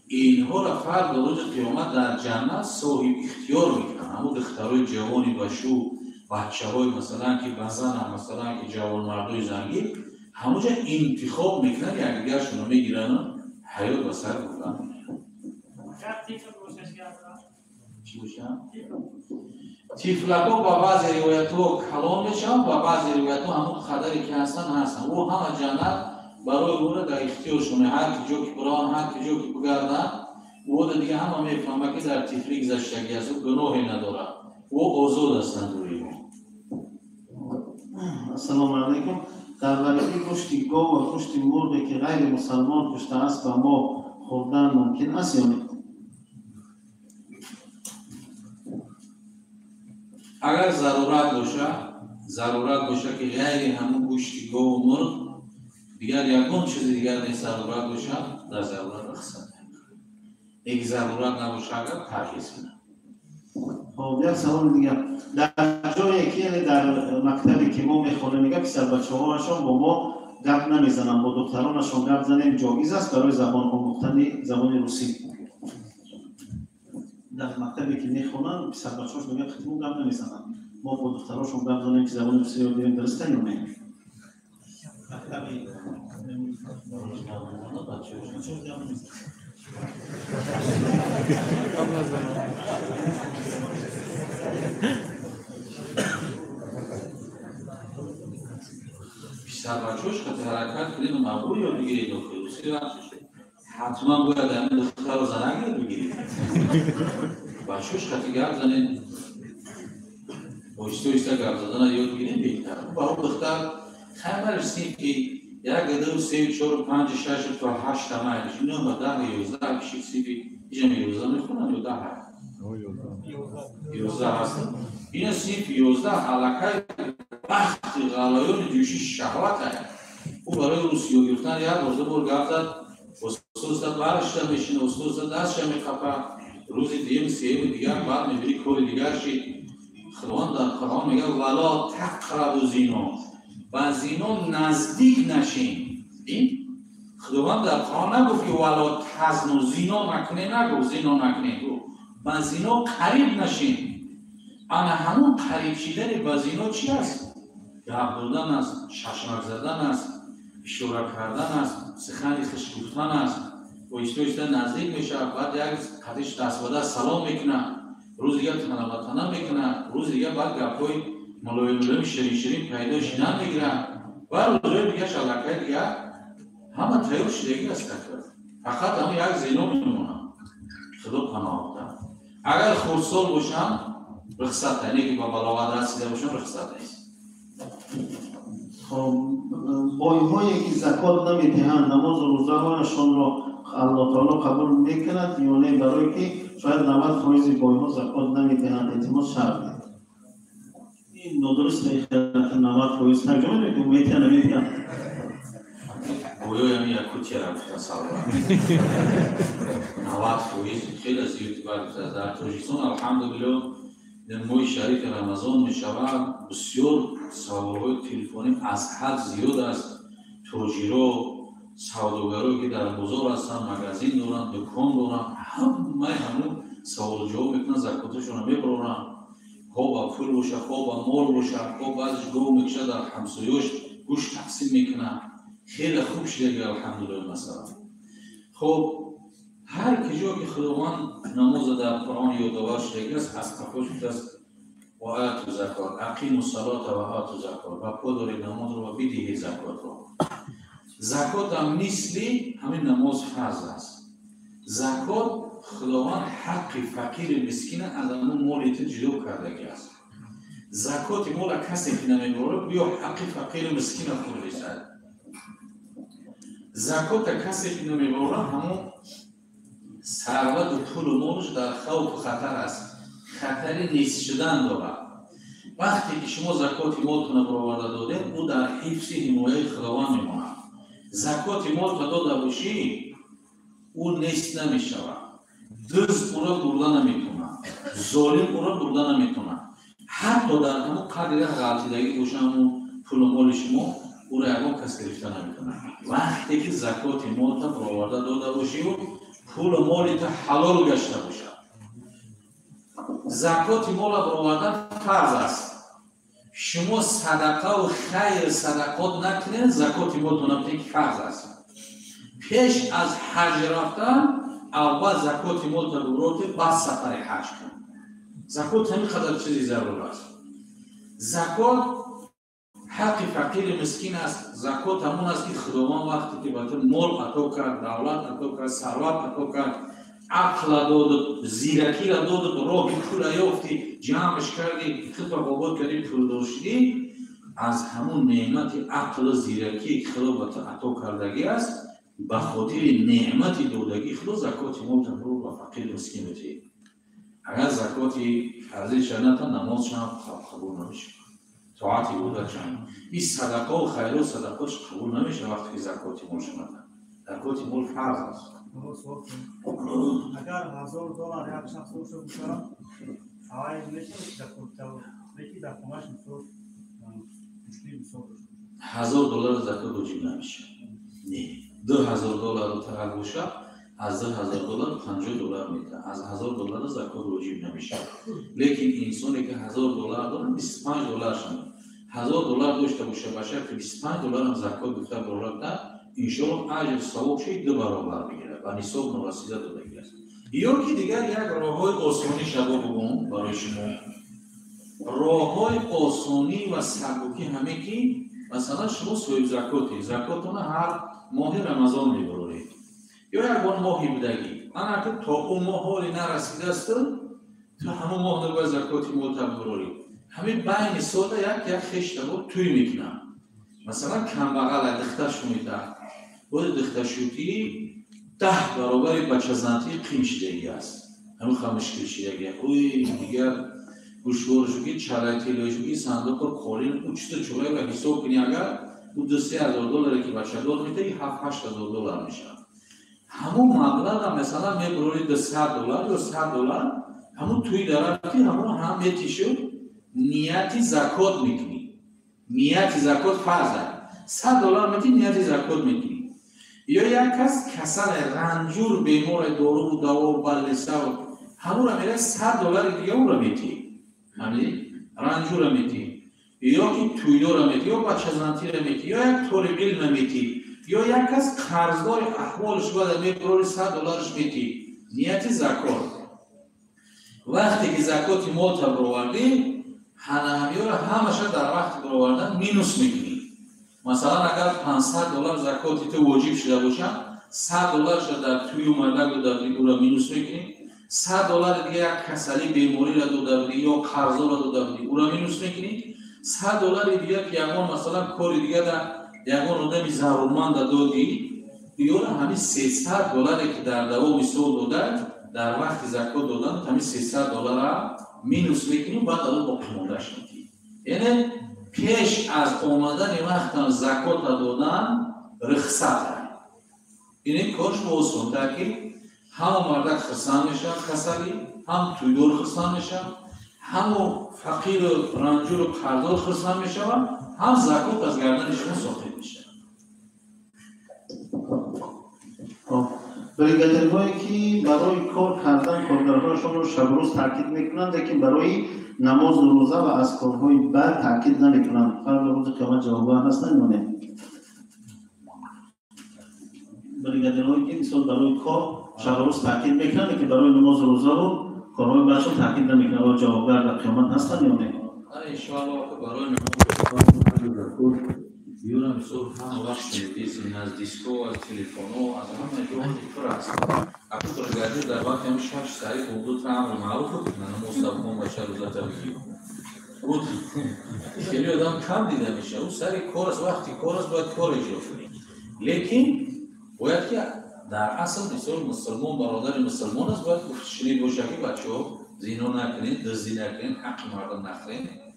اینها را فرد روز قیامت در جنت صاحب اختیار میکنن. همون دخترای جوانی باشو، بچه‌های مثلا که بزن مثلا که جوان مردای زنگی همونجا انتخاب میکنن، یک دیگرشون رو میگیرن حیات و سر بودن. چی باشن؟ تیفلکو با بعضی روایت‌ها کلام میشن، با بعضی روایت‌ها همون خدری که هستن. او همه جنت برای او را در اختیارشونه، هر کی جو که بران، هر کی جو که بگردن، او دیگه همه میفهمه که در تیفلی گذشتگی است و گناهی نداره، او آزاد هستند روی ما. السلام علیکم. در غریبی گوشت گاو و گوشت مرغی که غیر مسلمان کشته است و ما خوردن ممکن است یا نه؟ اگر ضرورت باشه که غیر همون گوشت گاو و مرغ دیگر یکون چیز دیگر نیست، ضرورت باشه در ضرورت رخصت نمی‌کنه. یک ضرورت نباشه اگر پرهیز کنه. خب یک سوال دیگه، در جایی که در مکتبی که ما میخونیم میگه پسر بچه‌هاشون با ما گپ نمیزنن، با دخترانشون گپ زنیم جایز است برای زبان آموختن زبان روسی؟ در مکتبی که میخونن پسر بچه‌هاش میگن خودمون گپ نمیزنن، ما با دخترانشون گپ زنیم که زبان روسی رو بگیم درسته یا نه؟ پسر-بچه‌اش خط حرکت کنید و مقبول یا بگیرید و خیلی حتما باید همین دختر رو زنگ بگیرید. بچه‌اش خط گرد زنید آیسته گرد زدن یاد بگیرید بهتر. با اون دختر خیلی رسید که یک دو سه چهار پنج شش تا هشت تمایلش اینو با 10 11 کشید سیبی اینجا 11 میخونن یا 10 11 هستن. این سیب 11 علاقه وقت غلایون جوشی شهوت هست. او برای روسیو گرفتن یک روزه بر گفت زد استاد برشتن میشینه استاد دستش میخپه روزی دیگه سیب دیگر بعد میبری کل دیگر شید. خداوند در قرآن میگه ولا تقربوا الزنا و زنا نزدیک نشین. این خداوند در قرآن نگفت که ولا تزنوا زنا نکنین، نگفت زنا نکنین، و زنا قریب نشین. اما همون قریب شدن با زنا چی است؟ گپ دادن است، ششمک زدن است، اشاره کردن است، سخن خوش گفتن است. و ایشتو نزدیک میشه بعد یک قدش دست به دست سلام میکنه، روز دیگه تنها میکنه، روز دیگه بعد گپای ملایم شیرین پیدا شدن میگیره و روزهای دیگه شلکه دیگه همه تیار شدگی است کرد. فقط همه یک زینا میمونه. خدا پناه بده. اگر خردسال باشن رخصت یعنی که با بلاغت رسیده باشن رخصت نیست. خب بایهایی که زکات نمیدهند نماز و روزه‌هایشان را الله تعالی قبول میکند یا نه؟ برای که شاید 90% بایها زکات نمیدهند احتمال شرطه. این ندرسته که 90% ترجمه میکنم میتونم بایو یعنی یک کوچه رفت تصور 90% خیلی از یوتیوبر در تاجیکستان الحمدلله در ماه شریف رمضان میشود بسیار سوالهای تلفنی از حد زیاد است. تاجرها سوداگرایی که در بازار هستن مغازین دارن دکان دارن همون سوال جواب میکنن زکاتشون رو میبرن. خواه با پول باشه خواه با مال باشه خواه بعضش گو میکشه در همسایه‌اش گوشت تقسیم میکنن. خیلی خوب شده که الحمدلله مثلا. خب هر کجا که خداوند نماز در قرآن یادآور شده است از کفاش بوده است و آتوا زکات اقیموا الصلاة و آتوا زکات و پادری نماز رو و بدهید زکات رو. زکات هم مثلی همین نماز فرض است. زکات خداوند حق فقیر مسکین از همون مالیت جلو کرده است. زکات مال کسی که نمیبره بیا حق فقیر مسکین خود رسد. زکات کسی که نمیبره همون ثروت و پول و مالش در خوف و خطر است. خطری نیست شدن داره. وقتی که شما زکات مالتون رو برآورده دادید او در حفظ حمایت خداوند میمونه. زکات مال داده باشی او نیست نمیشود. دزد او را برده نمیتونه، ظالم او را برده نمیتونه. حتی در همون قدر غلطیدگی باشه همون پول مال شما او را یکم کس گرفته نمیتونه. وقتی که زکات مال تا برآورده داده باشی و پول مال تا حلال گشته باشه. زکات مال برآوردن فرض است. شما صدقه و خیر صدقات نکنید زکات مالتون هم فرض است. پیش از حج رفتن اول زکات مالتون رو بعد سفر حج کن. زکات همین قدر چیزی ضرور است. زکات حق فقیر مسکین است. زکات همون است که خداوند وقتی که بهتر مال عطا کرد، دولت عطا کرد، ثروت عطا کرد، عقل داد، زیرکی را داد، راه پول یافتی، جمعش کردی، خطا آباد کردی، پول داشتی، از همون نعمت عقل و زیرکی که خدا بهتر عطا کردگی است به خاطر نعمت دادگی خدا زکات مال رو به فقیر مسکین بدهید. اگر زکاتی فرضی شدن نماز شما قبول نمیشه. طاعتی بوده چند این صدقه و خیر و صدقاش قبول نمیشه وقتی که زکاتی مال شما زکاتی مال فرض است. اگر $1000 یک شخص داشته باشه اوایل میشه زکات میگی در کماش میشه مشکلی میشه. $1000 زکات واجب نمیشه. نه $2000 رو تقل باشه از $10,000 $50 میده. از $1000 زکات واجب نمیشه. لیکن انسانی که $1000 داره $25 شده. $1000 داشته باشه باشه که $25 هم زکات گفته برآورده انشاءالله اجر ثواب شد 2 برابر میگیره و نصاب نرسیده دادگی است. یا که دیگر یک راههای آسانی شبا بگم برای شما. راههای آسانی و سبکی همه که مثلا شما صاحب زکاتون هر ماه رمضان میبرید یا یکان ماهی بدهی انا که تا اون ماه حالی نرسیده است تو همون ماه باید زکاتی معتبر ببرید همین بین سال یک خشت بود توی میکنن مثلا کم بغل دختش میده باید دختشوتی 10 برابر بچه زنتی قیمشیدگی است همون خمش کشیدگی اوی دیگر گوشورشوگی چلایتیلوشوگی صندوق رو کولین اچته چوله و حساب کنی اگر او $2,000 که بچه دار میده $7,000-8,000 میشه همون مبلغ هم مثلا میبرید $100 یا $100 همون توی درفتی همون هم میتیشو نیتی زکات میکنی نیتی زکات فرضه $100 میتی نیتی زکات میکنی یا یک کس کسل رنجور بیمار دارو و دوا و بلسه و همون را میره $100 دیگه اون را میتی همین رنجور را میتی یا که تویدو را میتی یا بچه زنتی را میتی یا یک طور علم میتی یا یک کس قرضدار احوالش باید میبراری $100 میتی نیتی زکات وقتی که زکاتی معتبر آوردی هنهمی را همش در وقت آوردن مینوس میکنی مثلا اگر $500 زکاتی تو واجب شده باشن $100 شده در توی اومدن رو دادی او را مینوس میکنی $100 دیگه یک کسلی بیماری را دادی یا قرضا را دادی او را مینوس میکنی $100 دیگه که یکان مثلا کاری دیگه در یکان آدمی ضرورمند دادی یا همین $300 که در دوام سال دادن در وقت زکات دادن همین $300 را مینوس میکنی بعد الان باقی موندهش میکنی یعنی پیش از آمدن وقت زکات دادن رخصت این کارش با سنته که هم مردک خرسان میشه کسلی هم تویدور خرسان میشه هم فقیر و رنجور و قرضدار خرسان میشه هم زکات از گردنشون ساخته میشه بریگادرهایی که برای کار کردن کارگرهایشان رو شب روز تاکید میکنند لیکن برای نماز و روزه و اذکارهای بد تاکید نمیکنند فردا روز قیامت جوابگوه هستند یا نه بریگادرهایی که مثلا برای کار شب روز تاکید میکنند لیکن برای نماز و روزه رو کارهای بدشون تاکید نمیکنند و جوابگوه در قیامت هستند یا نه انشاءالله برای نماز یورا مثل هم وقت شنیدیسی از دیسکو از تلفونو از همه جوان پر است اکنون برگردی در وقت همی شش سریع حدود امر معروف بود من مصطفان بچه روزا تبیگی بود خیلی آدم کم دیده میشه اون سری کار است وقتی کار است باید کار اجرا کنی لیکن باید که در اصل مثل مسلمان برادر مسلمان است باید شنید باشه که بچه ها زینا نکنید دزدی نکنید حق مردم نخورید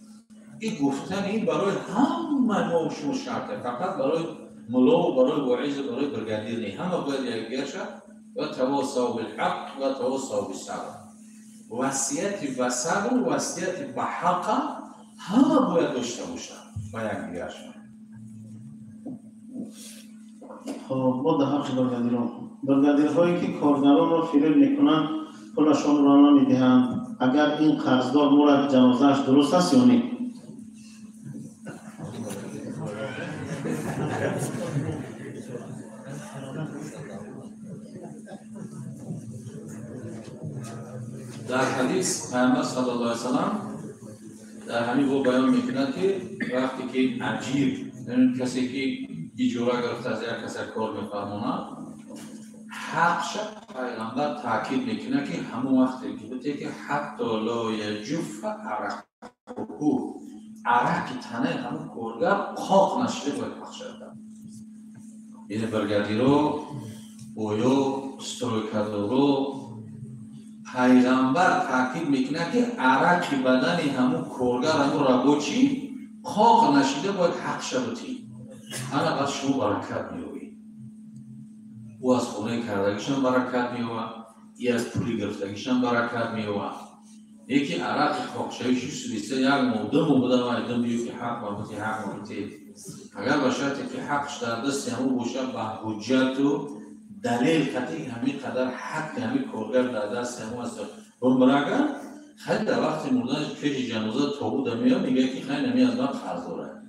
این گفتن این برای همه ما شما شرطه فقط برای ملا و برای واعظ و برای برگردیر نه همه باید یکدیگر شد و تواصوا بالحق و تواصوا بالصبر وصیت به صبر و وصیت به حق همه باید داشته باشن و یکدیگر شد خب با در حق برگردیرهایی که کارگران را فریب میکنند پولشان را نمیدهند اگر این قرضدار مورد جنازه‌اش درست است یا نه در حدیث پیامبر صلی الله علیه و سلم در همین رو بیان میکند که وقتی که اجیر یعنی کسی که اجاره گرفته از یک کسی کار میفرماند حق شد پیغمبر تاکید میکنه که همون وقتی که بوده که حتی لا یجف عرقه عرق تنه همون کارگر قاق نشده باید پخش شد این برگردی رو اویو استرویکادو رو پیغمبر تاکید میکنه که عرق بدن همون کارگر همون رابوچی قاق نشده باید حق شدی همه قد شما برکت میوی او از خونه کردگیشان برکت میوه ای از پولی گرفتگیشان برکت میوه یکی عرق خاکشویشی سویسته یک موده بوده و ایدن بیو که حق مابتی حق مابتی اگر باشد که حقش در دست همون باشه به حجت و دلیل قطعی همین قدر حق همین کارگر در دست همون است بمرگن خیلی در وقت مردنش پیش جنازه تابوت میاد میگه که خیلی نمی از من قرض داره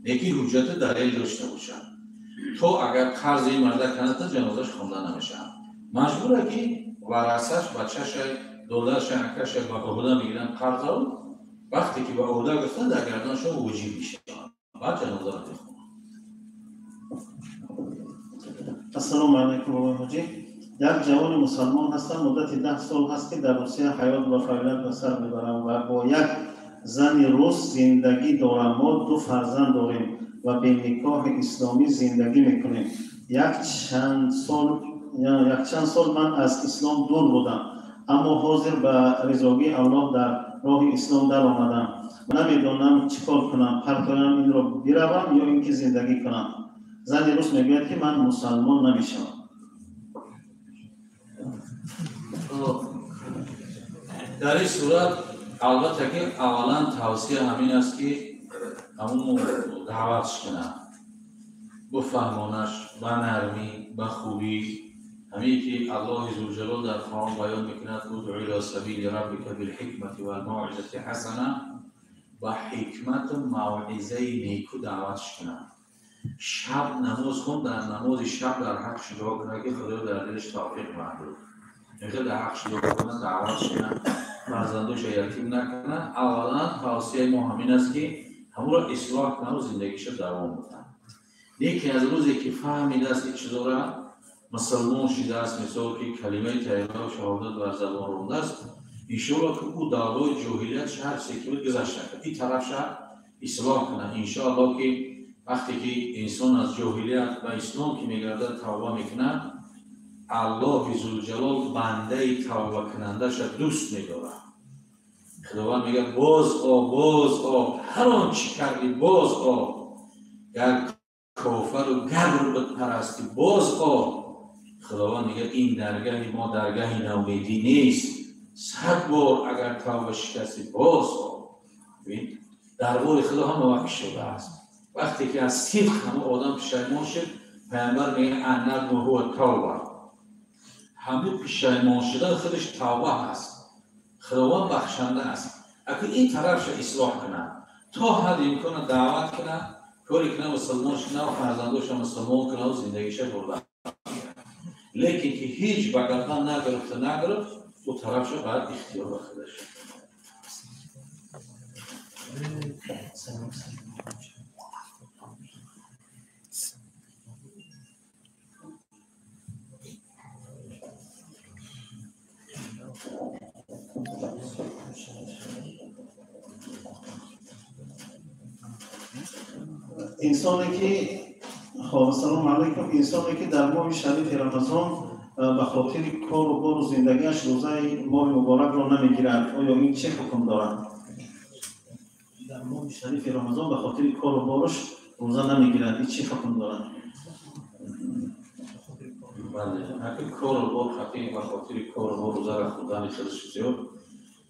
یکی حجت دلیل داشته باشن تو اگر قرض این مرده کنه تا جنازهش خونده نمیشه مجبوره که ورثش بچه‌ش دولتش انکش به عهده میگیرن قرض رو وقتی که به عهده گرفتن در گردنشون وجیب میشه بعد جنازه رو میخونم. السلام علیکم آقای حاجی. یک جوان مسلمان هستم، مدت 10 سال هست که در روسیه حیات و فعالیت به سر میبرم و با یک زن روس زندگی دارم. ما 2 فرزند داریم و به نکاح اسلامی زندگی میکنیم. یک چند سال من از اسلام دور بودم، اما حاضر به رضایت الله در راه اسلام در آمدم. نمیدانم چیکار کنم، پرتایم این رو بروم یا اینکه زندگی کنم. زن روس میگوید که من مسلمان نمیشم. در این صورت البته که اولا توصیه همین است که همون دعوتش کنم، بفهمانش به نرمی، به خوبی، همین که الله عزوجل در قرآن بیان میکند ادع الی سبیل ربک بالحکمت و الموعظة حسنه، با حکمت و موعظه نیکو دعوتش کنم. شب نماز خون، در نماز شب در حقش دعا کنه که خدا در دلش توفیق بده. میگه در حقش دعا کنه، دعوتش کنه، فرزندش یتیم نکنه. اولا توصیه ما همین است که همون را اصلاح کنه و زندگیش دوام بده. یکی از روزی که فهمیده است که چطوره مسلمان شده است، مثال که کلمه طیبه و شهادت بر زبان رونده است، انشاءالله که او دعوای جاهلیت هر سکیل گذشته کنه، این طرفش اصلاح کنه. انشاءالله که وقتی که انسان از جاهلیت و اسلام که میگرده توبه میکنه، الله ذوالجلال بنده توبه کنندش دوست میداره. خداوند میگه باز آ هر آن چی کردی باز آ، گر کافر و گبر رو بپرستی باز آ. خداوند میگه این درگاه ما درگاه نومیدی نیست، 100 بار اگر توبه شکستی باز آ. دربار خدا هم موقع شده است. وقتی که از صدق همه آدم پشیمان شد، پیامبر میگه الندم هو التوبه، همه پشیمان شدن خودش توبه هست. خداوند بخشنده است. اگر این طرفش اصلاح کنه، تا حد امکان دعوت کنه، کاری کنه، مسلمانش کنه و فرزندش مسلمان کنه و زندگیش برده. لیکن که هیچ بگردن نگرفت و طرفش باید اختیار به خودش. انسانی که سلام علیکم، انسانی که در ماه شریف رمضان به خاطر کار و بار و زندگیش روزه ماه مبارک را نمیگیرد، آیا این چه حکم دارد؟ در ماه شریف رمضان به خاطر کار و بارش روزه نمیگیرد، این چه حکم دارد؟ بله، اگر کار و بار به خاطر کار و بار روزه را خوردن خودش بسیار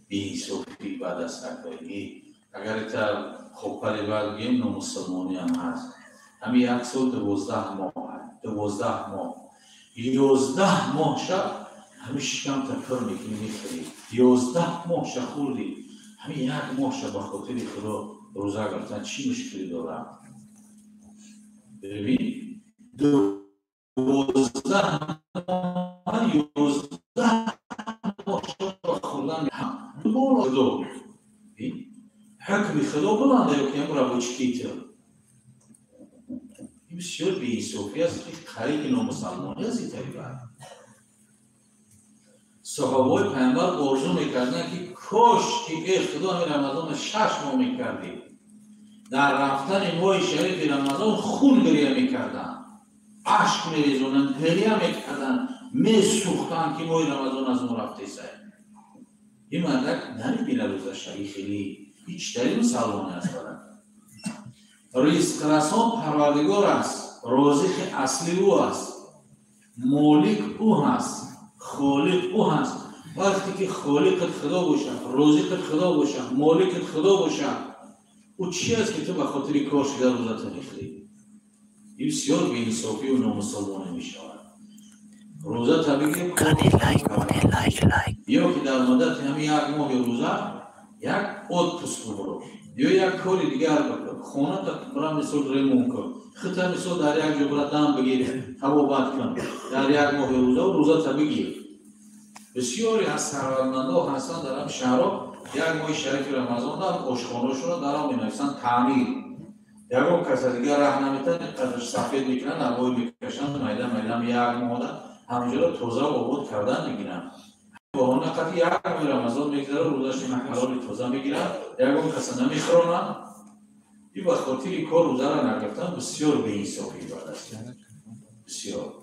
بی‌انصافی بعد از تکایی. اگر تا خب پلی بعد بگیم نامسلمانی هم هست. همین 1 سال 12 ماه هست، 12 ماه 11 ماه شب همین شکم تکر میکنی میخوری، 11 ماه شب خوردی، همین 1 ماه شب به خاطر خدا روزه گرفتن چی مشکلی دارم؟ ببین 12 ماه 11 ماه شب خوردن خدا حکم خدا بلنده که امرا بچکیت. این بسیار بی‌انصافی است که خریق نامسلمانی از این طریقه. صحابه پیامبر آرزو میکردن که کاش که ای خدا همین رمضان 6 ماه میکردی. در رفتن ماه شریف رمضان خون گریه میکردن، اشک میریزوندن، گریه میکردن، میسوختن که ماه رمضان از ما رفته است. این مدرک نمیبینه روزه شریف خیلی هیچ دلیل مسلمانی است. رزق رسان پروردگار است، رازق اصلی او است، مالک او هست، خالق او هست. وقتی که خالقت خدا باشه، رازقت خدا باشه، مالکت خدا باشه، او چی است که تو به خاطر کار شده روزه نمیخوری؟ این بسیار بی‌انصافی و نامسلمانی میشود. روزه طبیعی لایک یا که در مدت همین 1 ماه روزه یک عود پوست برو یا یک کاری دیگر بکن، خونه تا برای مثال ریمون کن، خطا مثال در یک جا برای دم بگیر، هوا بد کن، در 1 ماه روزه تا بگیر. بسیاری از ثروتمندا هستند در هم شهرها 1 ماه شریف رمضان در آشخانه‌شون را در هم می‌نویسند تعمیر، یکم کسی دیگر راه نمیتن قدرش سفید میکنن نموی میکشن میدم یک ماده همونجا توزه و عبود کردن میگیرن با اون نقطی یک رمضان میگذره روزش حلال توزه میگیرن یکم کسی نمیخورن این وقت خاطر کار روزه را نگرفتن بسیار به انصافی است بسیار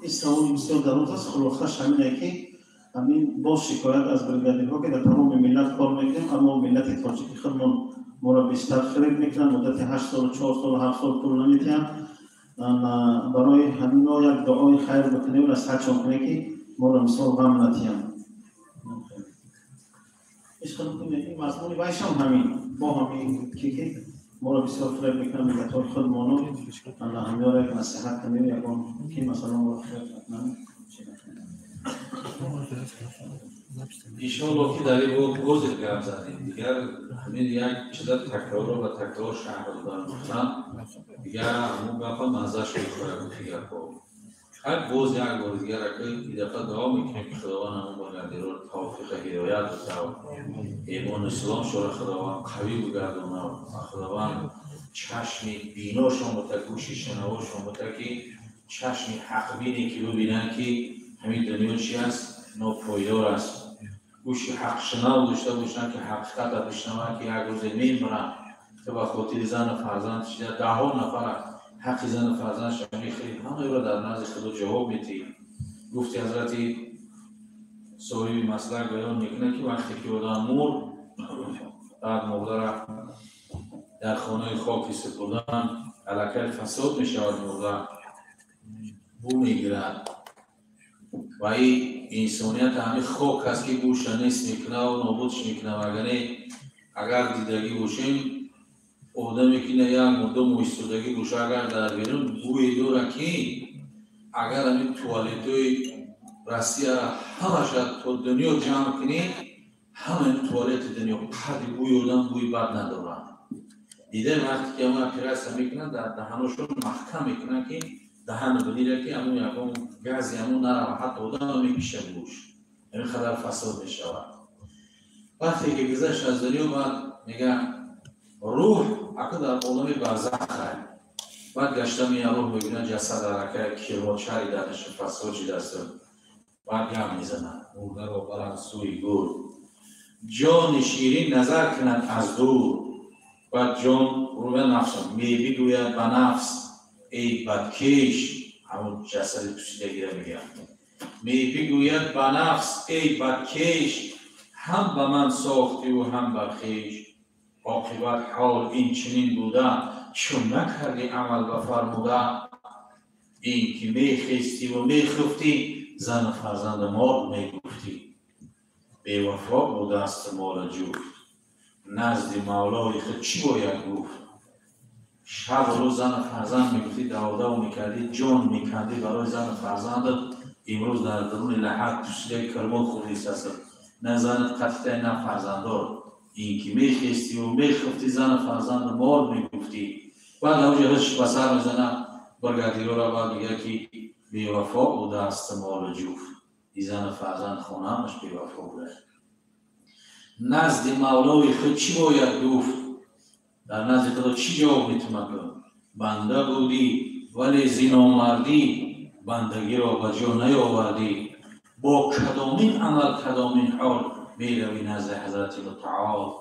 اسلام بسیار درست است. خلاصش همینه که همین با شکایت از بریگادی ها که در تمام ملت کار میکنیم اما ملت تاجیکی خودمون ما را بیشتر فریب میکنن مدت 8 سال 4 سال 7 سال طول نمیتیم برای همین ها یک دعای خیر بکنیم و سعی کنیم که ما را مثال غم نتیم این مضمون وایش هم همین با همین که ما را بسیار فریب میکنن ملت های خودمانو الله همین را یک نصیحت کنیم یکان که مثلا ما را فریب نکنیم ایشالله که در این بود گوزید گرم زدیم دیگر همین یک چیزا تکرار و تکرار شهر دادن گفتن دیگر همون گفت مزهش میخوره دیگر با هر گوز یک بار دیگر اگر این دفعه دعا میکنیم که خداوند همون بگردی رو توفیق هدایت بده و ایمان اسلام شور خداوند قوی بگردونه و خداوند چشم بیناشون بوده گوش شنواشون بوده که چشم حق بینی که ببینن که همین دنیا چی است ناپایدار است گوش حق شنو داشته باشن که حقیقت را بشنون که یک روز میمیرن که با خاطر زن و فرزند ده ها نفر حق زن و فرزندش میخرید همه را در نزد خدا جواب میدی گفتی حضرت صاحب مسئله بیان میکنه که وقتی که آدم مور بعد مرده در خانه خاکی سپردن علاقه فساد میشود مرده بو میگیرد و این انسانیت همه خاک است که گوش نیست میکنه و نابودش میکنه اگر دیدگی باشیم آدمی که نه یک مردم ایستادگی باشه اگر در بیرون بوی داره که اگر همین توالتوی رسیه همه شد تا دنیا جمع کنی همه توالت دنیا قدی بوی آدم بوی بد ندارن دیده وقتی که همه پرست میکنن در دهنشون محکم میکنن که دهن بدیره که همون یکم گازی همون نره حتی آدم میکشه بوش همین خدر فساد میشود وقتی که گذشت از دنیا بعد میگه روح اکو در عالم برزخ بعد گشته می روح ببینه جسد حرکه کیروچری درش فساد شده است بعد گم میزنن مرده را برن سوی گور جان شیرین نظر کنند از دور بعد جان رو به نفسم می بگوید به نفس ای بدکش همون جسد پوسیدگی را میگم می بگوید به نفس ای بدکش هم به من ساختی و هم بر خویش عاقبت حال این چنین بوده چون نکردی عمل و فرموده این که میخیستی و میخفتی زن و فرزند مال میگفتی بی وفا بوده است مال جفت نزد مولای خود چی باید گفت شب و روز زن و فرزند میگفتی دعوده و میکردی جان میکردی برای زن و فرزند امروز در درون لحد پوسیده کرمان خوردیست است نه زن قطعه نه فرزندار این که میخیستی و میخفتی زن و فرزند مال میگفتی بعد همونجا هش بسر میزنه برگردیرو را بعد میگه که بی وفا بوده است مال جفت این زن و فرزند خونه همش بی وفا بوده نزد مولای خود چی باید گفت در نزد خدا چی جواب میتونه کن بنده بودی ولی زنا مردی بندگی را به جا نیاوردی با کدامین عمل کدامین حال میروی نزد حضرت متعال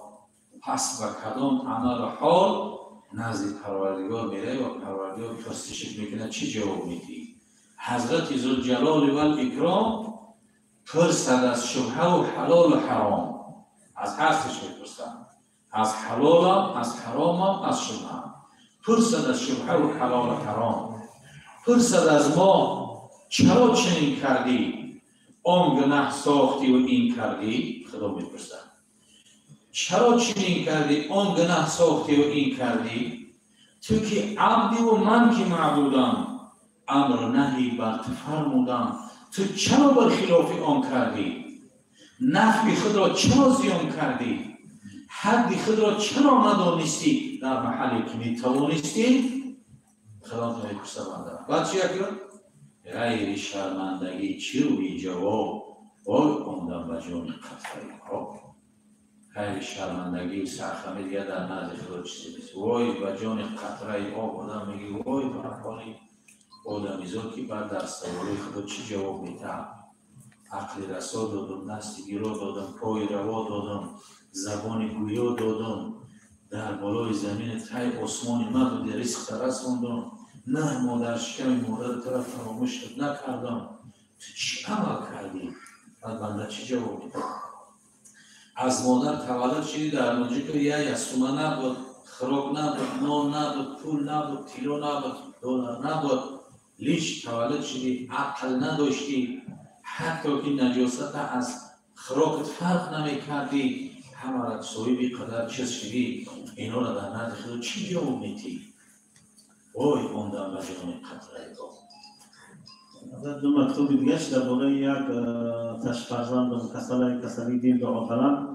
پس به کدام عمل و حال نزد پروردگار میره و پروردگار پرسشش میکنه چی جواب میدی حضرت ذوالجلال و الاکرام پرسد از شبهه و حلال و حرام از هستش میپرسن از حلالم از حرامم از شبهه پرسد از شبهه و حلال و حرام پرسد از ما چرا چنین کردی آن گناه ساختی و این کردی خدا میپرسد چرا چنین کردی آن گناه ساختی و این کردی تو که عبدی و من که معبودم امر نهی بر تو فرمودم تو چرا برخلاف آن کردی نفع خود را چرا زیان کردی حد خود را چرا ندانستی در محلی که میتوانستی خدا تو میپرسد بنده بعد چی کرد غیر شرمندگی چی روی جواب وای کندم و جان قطعی ها خیلی شرمندگی و سرخمی دیگه در نزد خدا چیزی نیست. وای به جان قطره آب آدم میگه وای به حالی آدمیزاد که بعد در سوال خدا چی جواب میده. عقل رسا دادم، دست گیرا دادم، پای روا دادم، زبان گویا دادم، در بالای زمین تای آسمان مرد و رزق ترساندم، نه مادر شکم مادر طرف فراموش نکردم. تو چی عمل کردی؟ از بنده چی جواب میده؟ از مادر تولد شدی در اونجا که یک تومن نبود، خوراک نبود، نان نبود، پول نبود، کیلو نبود، دلار نبود، لیش تولد شدی، عقل نداشتی، حتی که نجاست از خوراکت فرق نمیکردی، همه را صاحبی قدر چیز شدی، اینا را در نزد خدا چی جواب میدی؟ وای موندم به جان قطره آب. دو مکتوب دیگه درباره یک فرزند کسلی دین دعا کنن.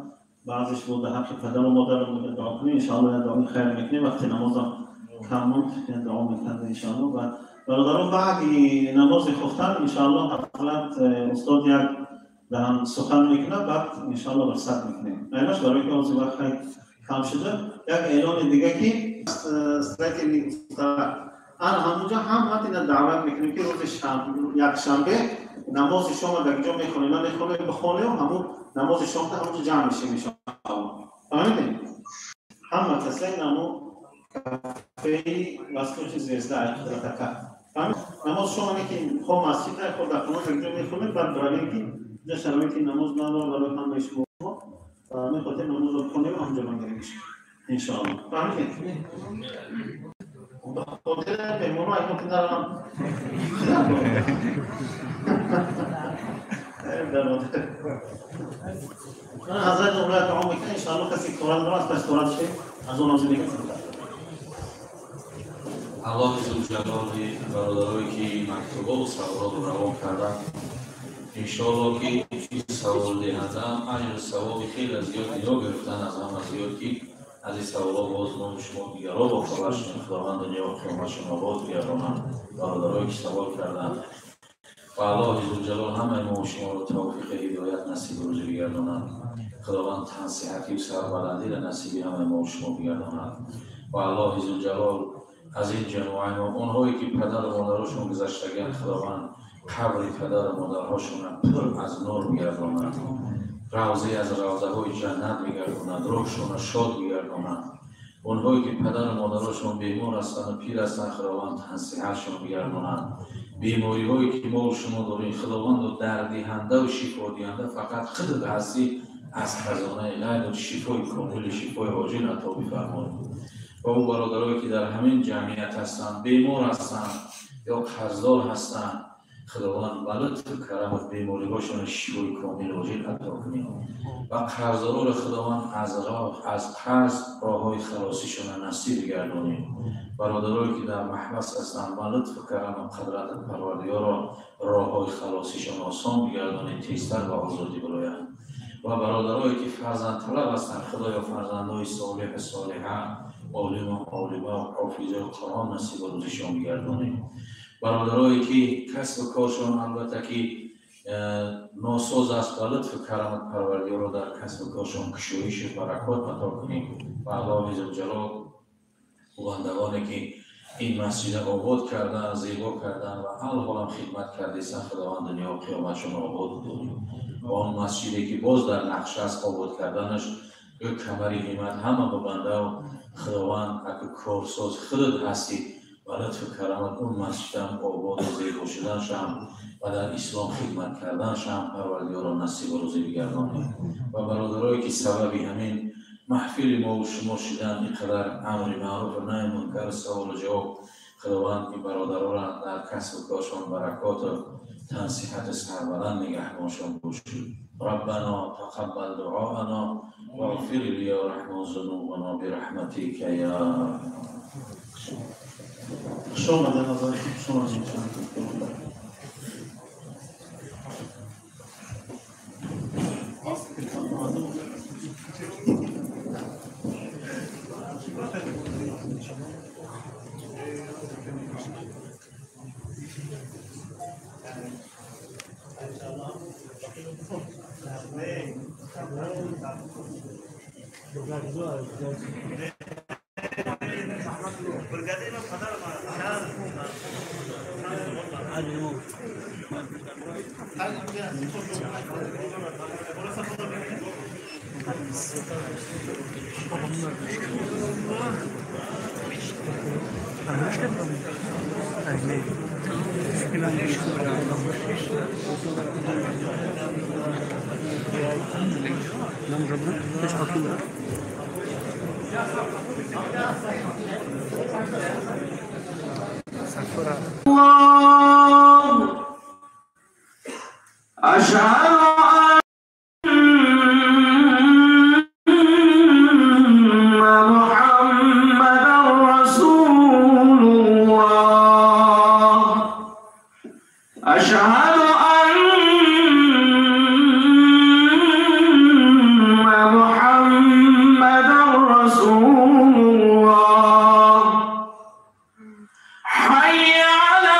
بعضش بود حق پدر و مادر دعا کنیم، انشاءالله دعای خیر میکنیم. وقتی نمازم کمون دعا میکنه انشاءالله. و برادران بعد نماز خفتن انشاءالله حضرت استاد یک دهن سخن میکنه، بعد انشاءالله رخصت میکنیم. اینش برای که از وقت کم شده یک اعلان دیگه که استراتژی همونجا هم وقتی دعوت میکنیم که روز یک شنبه نماز شام در اینجا میخونیم، من میخونیم بخونه و همون نماز شام تا همونجا جمع میشیم انشاءالله. فهمیدین؟ همه کسی نمو کافه واسه چیز زیسته تکه. فهمید؟ نماز شام که خود مسجد نه خود در خونه در اینجا میخونیم، بعد برای که در شرایطی نماز نداره برای هم میشیم و میخواهیم نماز رو بخونیم و همونجا بگیریم انشاءالله. فهمیدین؟ خاطر پیمونو اگه ممکن دارم حضرت اولاد دعا میکنه انشاءالله کسی قرآن داره از پس قرآن شد از اون نازل میکنه. الله زوجلال برادرایی که مکتوبا و سوالات رو روان کردن انشاءالله که چیز سوال دهنده هم اجر ثواب خیلی زیاد یا گرفتن از هم زیاد که از این سوالات باز ما شما دیگر را با خبرشون خداوند دنیا و قیامتشون آباد بیارانند. برادرایی که سوال کردن و الله زوجلال همه ما و شما را توفیق هدایت نصیب روزی بگردانند. خداوند تنصیحتی و سربلندی را نصیب همه ما و شما بگردانند. و الله زوجلال از این جنوع ما اونهایی که پدر و مادرشون گذشتگان خداوند قبر پدر و مادرهاشون را پر از نور بگردانند، روضه از روضه های جنت بگردانند، روحشون را شاد بگردانند. اونهایی که پدر و مادرشون بیمار هستند و پیر هستند خداوند تنصیحشون بگردانند. بیماری هایی که ما و شما داریم خداوند و دردهنده و شفا دهنده فقط خود هستی از خزانه غیب و شفای کامل شفای عاجل عطا بفرمایید. و اون برادرایی که در همین جمعیت هستند بیمار هستند یا قرضدار هستند خداوند به لطف و کرمت بیماری‌هاشون شفای کامل عاجل عطا کنید و قرضداران را خداوند از قرض راه‌های خلاصیشون نصیب گردانید. برادرایی که در محبس هستند به لطف و کرم و قدرت پروردگار راه‌های خلاصیشون آسان بگردانید، تیزتر و آزادی برایند. و برادرایی که فرزند طلب هستند خدایا فرزندای صالح صالحه عالم و عالمه و حافظه و قرآن نصیب روزشان بگردانید. برادرایی که کسب کارشان البته که ناساز است به لطف کرمت پروردگار را در کسب کارشان کشایش و برکات عطا کنید. و الله عزوجل بندگانی که این مسجد آباد کردن زیبا کردن و الحال هم خدمت کردیستن خداوند دنیا و قیامتشون آباد کنید. و آن مسجدی که باز در نقشه است آباد کردنش یک کمری همت همه به بنده و خداوند اگه کارساز خودت هستی و لطف کرامت اون مسجد هم آباد و زیبا شدنش هم و در اسلام خدمت کردنش هم پروردگار را نصیب و روزی بگردانید. و برادرایی که سببی همین محفل ما و شما شدن اینقدر امر معروف و نهی منکر سوال و جواب خداوند این برادران را در کسب و کارشان برکات و تنصیحت سربلند نگهبانشان باشید. ربنا تقبل دعاءنا واغفر لي يا رحمن ذنوبنا برحمتك يا شما در نظر شما أشهد أن محمدا رسول الله أشهد أن محمدا رسول الله حي على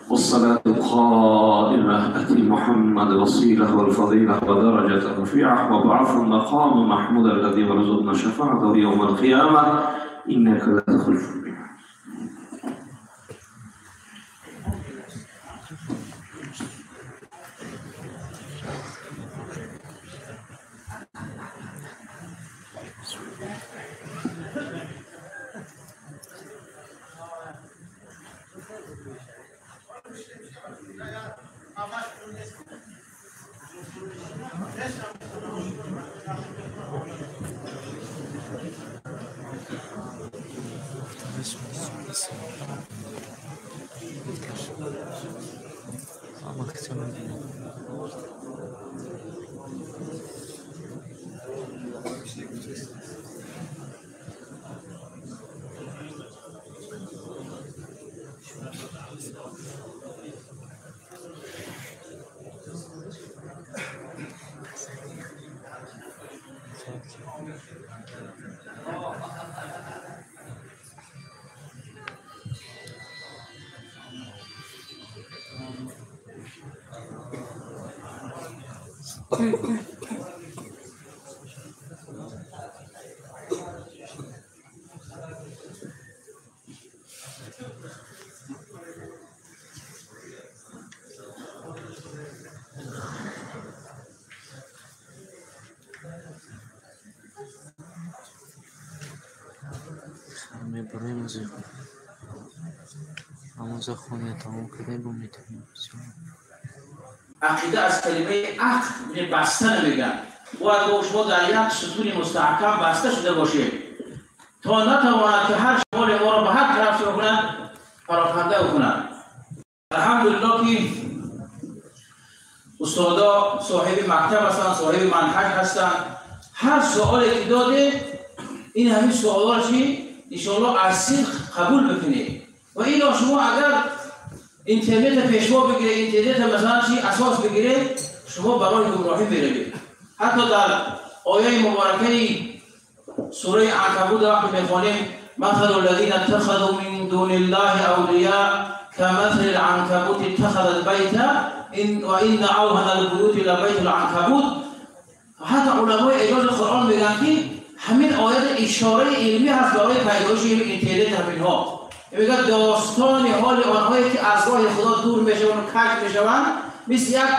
والصلاة القائمة أتي محمد وسيلة والفضيلة ودرجة رفيعة وابعثه المقام محمود الذي ورزقنا شفاعته يوم القيامة إنك لا تخلف الميعاد. عقیده از کلمه عقد بسته نمیگن. باید با شما در یک ستون مستحکم بسته شده باشه تا نتواند که هر شمال ما را به هر طرف شروع کنند پراکنده کنند. الحمدلله که استادا صاحب مکتب هستند، صاحب منهج هستند. هر سوالی که داده این همین سوالا چی انشاءالله از صدق قبول بکنه. و اینا شما اگر اینترنت پیشوا بگیره، اینترنت مثلا چی اساس بگیره، شما برای گمراهی میروید. حتی در آیه مبارکه سوره عنکبوت وقتی میخوانیم مثل الذین اتخذوا من دون الله اولیاء كمثل العنكبوت اتخذت بیتا و ان اوهن البیوت لبیت العنکبوت. حتی علمای اعجاز قرآن میگن که همین آیات اشاره علمی هست برای پیدایش اینترنت همینها. میگه داستان حال آنهایی که از راه خدا دور میشوند و کج میشوند مثل یک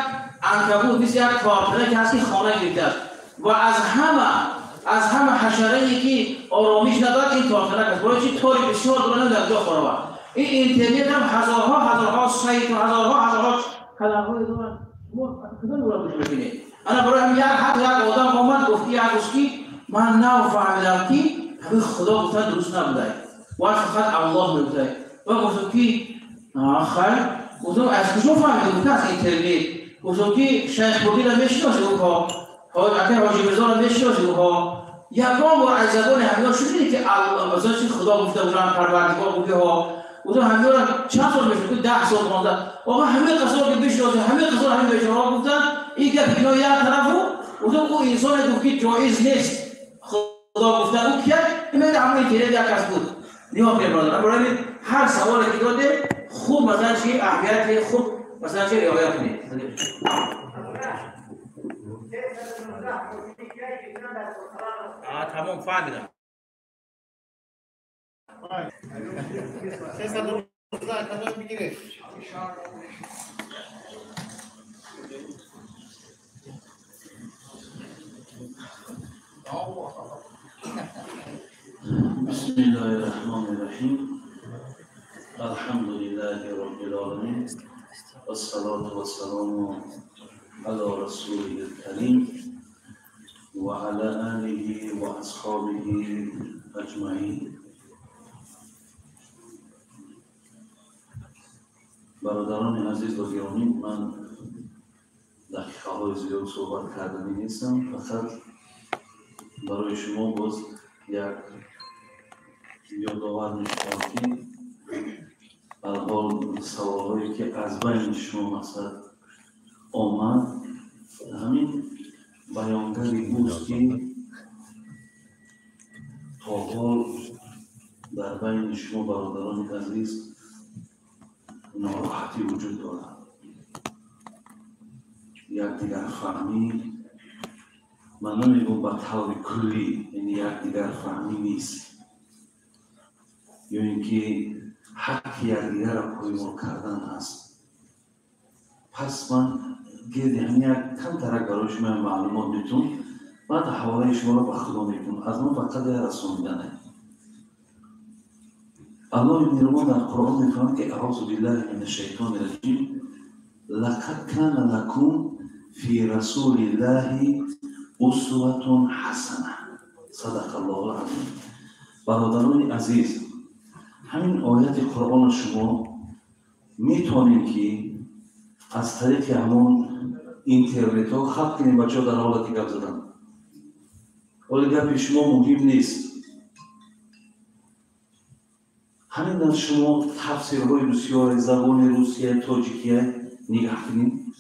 عنکبوت، مثل یک تارتره که هست که خانه گرفته است و از همه حشره‌ای که آرامش ندارد این تارتره است. برای چی تاری بسیار دورانه در جا خورده. این اینترنت هم هزارها سایت و هزارها کلمه‌های دارن. کدوم رو ببینید؟ انا برای هم حتی یک آدم آمد گفتی یک روز که من نفهمیدم که همین خدا گفتن درست نبوده و فقط الله میگه و گفتم که آخر گفتم از کجا فهمیدم گفتم از اینترنت گفتم که شیخ بودی را میشناسی اوها اگر حاجی مرزا را میشناسی اوها یکان بار از زبان همینا شدید که الله مثلا خدا گفته بودن پروردگار گفته ها گفتم همینا را چند سال میشناسی 10 سال مانده آقا همه قصار که میشناسی همه قصار همین بیچاره گفتن این که اینا یک طرفو گفتم او انسان گفت که جایز نیست خدا گفته او که این همین اینترنت یک کس بود نیاز برادر برای هر سوالی که داده خوب مثلا چی اهمیت خوب مثلا چی رعایت کنید. تمام فهمیدم. بسم الله الرحمن الرحیم. الحمد لله رب العالمین والصلاة والسلام على رسوله الكریم و علی آله و اصحابه اجمعین. برادران عزیز و گرامی، من دقیقه های زیاد صحبت کردنی نیستم، فقط برای شما باز یک یادآور می‌شوم که الحال سوالایی که از بین شما مثلا آمد همین بیانگری بود که تا حال در بین شما برادران عزیز ناراحتی وجود دارد، یکدیگر فهمی. من نمیگم به طور کلی، یعنی یکدیگر فهمی نیست یا اینکه حق یکدیگر را پایمال کردن است. پس من گرد همین یک کم ترک برای شما معلومات میتون بعد حواله شما را به خدا میکنم. از من فقط رسوندنه. الله مهربان در قرآن میفرماید که اعوذ بالله من الشیطان الرجیم لقد کان لکم فی رسول الله اسوة حسنه. صدق الله العظیم. برادران عزیز، همین آیت قرآن شما میتونید که از طریق همون اینترنت ها خط کنید بچه ها در حالت گپ زدن. ولی گپ شما مهم نیست. همین در شما تفسیرهای بسیار زبان روسیه تاجیکیه نگاه کنید.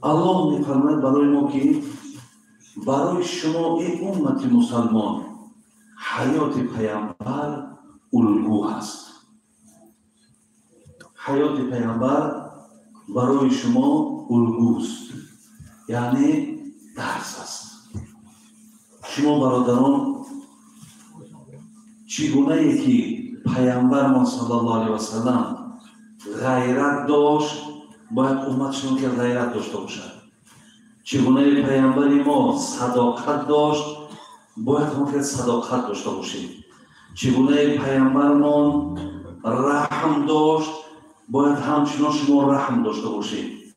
الله میفرماید برای ما که برای شما این امت مسلمان حیات پیامبر الگو هست. حیات پیامبر برای شما الگوست، یعنی درس است. شما برادران چگونه ای که پیامبر ما صلی الله علیه و سلم غیرت داشت باید امت شما که غیرت داشته باشد. چگونه پیامبر ما صداقت داشت باید ما که صداقت داشته باشیم. چگونه پیامبرمان رحم داشت باید همچنان شما رحم داشته باشید.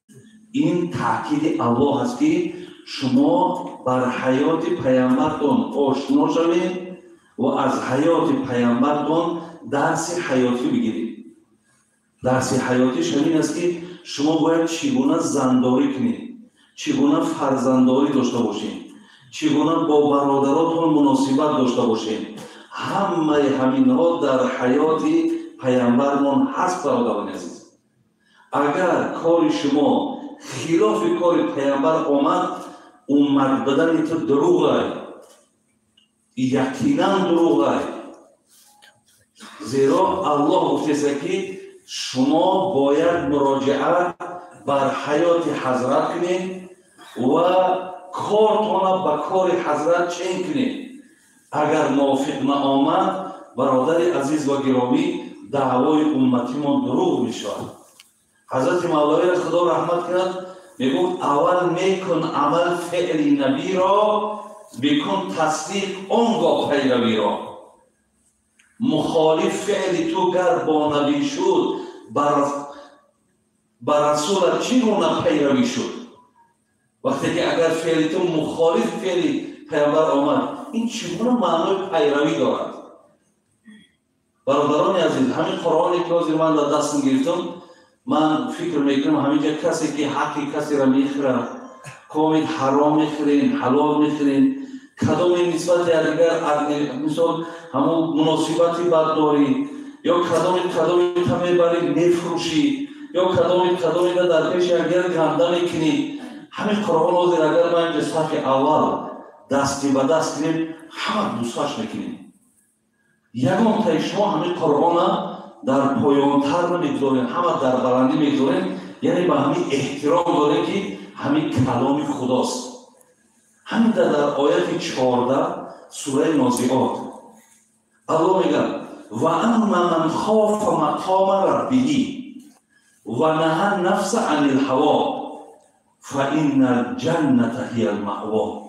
این تاکید الله است که شما بر حیات پیامبرتون آشنا شوید و از حیات پیامبرتون درس حیاتی بگیرید. درس حیاتیش همین است که شما باید چگونه زنداری کنید، چگونه فرزنداری داشته باشید، چگونه با برادراتون مناسبت داشته باشید. همه همین ها در حیات پیامبرمان هست برادران عزیز. اگر کار شما خلاف کار پیامبر آمد، امت بدن تو دروغه، یقینا دروغه. زیرا الله گفته که شما باید مراجعه بر حیات حضرت کنید و کارتان با کار حضرت چین کنید. اگر موافق نآمد برادر عزیز و گرامی دعوای امتیمان دروغ میشود. حضرت مولوی خدا رحمت کرد میگفت اول میکن عمل فعل نبی را، بکن تصدیق آنگاه پیروی را. مخالف فعل تو گر با نبی شد، بر رسول چگونه پیروی شد؟ وقتی که اگر فعل تو مخالف فعل پیامبر آمد، این چگونه معنای پیروی دارد؟ برادران عزیز، همین قرآنی که حاضر من در دستم گرفتم، من فکر میکنم همینجا کسی که حقی کسی را میخوره، کامل حرام میخورین، حلال میخورین، کدام نسبت دیگر مثال همون مناسبتی بد داری، یا کدام تمه برای میفروشی، یا کدام در پیش اگر گنده میکنی. همین قرآن حاضر اگر ما اینجا صفحه اول دستی به دست کنیم، همه دوستاش میکنیم. یکم تا شما همین قرآن در پایانتر نمیگذارین، همه در بلندی میگذارین، یعنی به همین احترام دارین که همین کلام خداست. همین در آیت 14 سوره نازعات الله میگه و اما من خاف مقام ربه و نهى النفس عن الهوى فإن الجنة هي المأوى.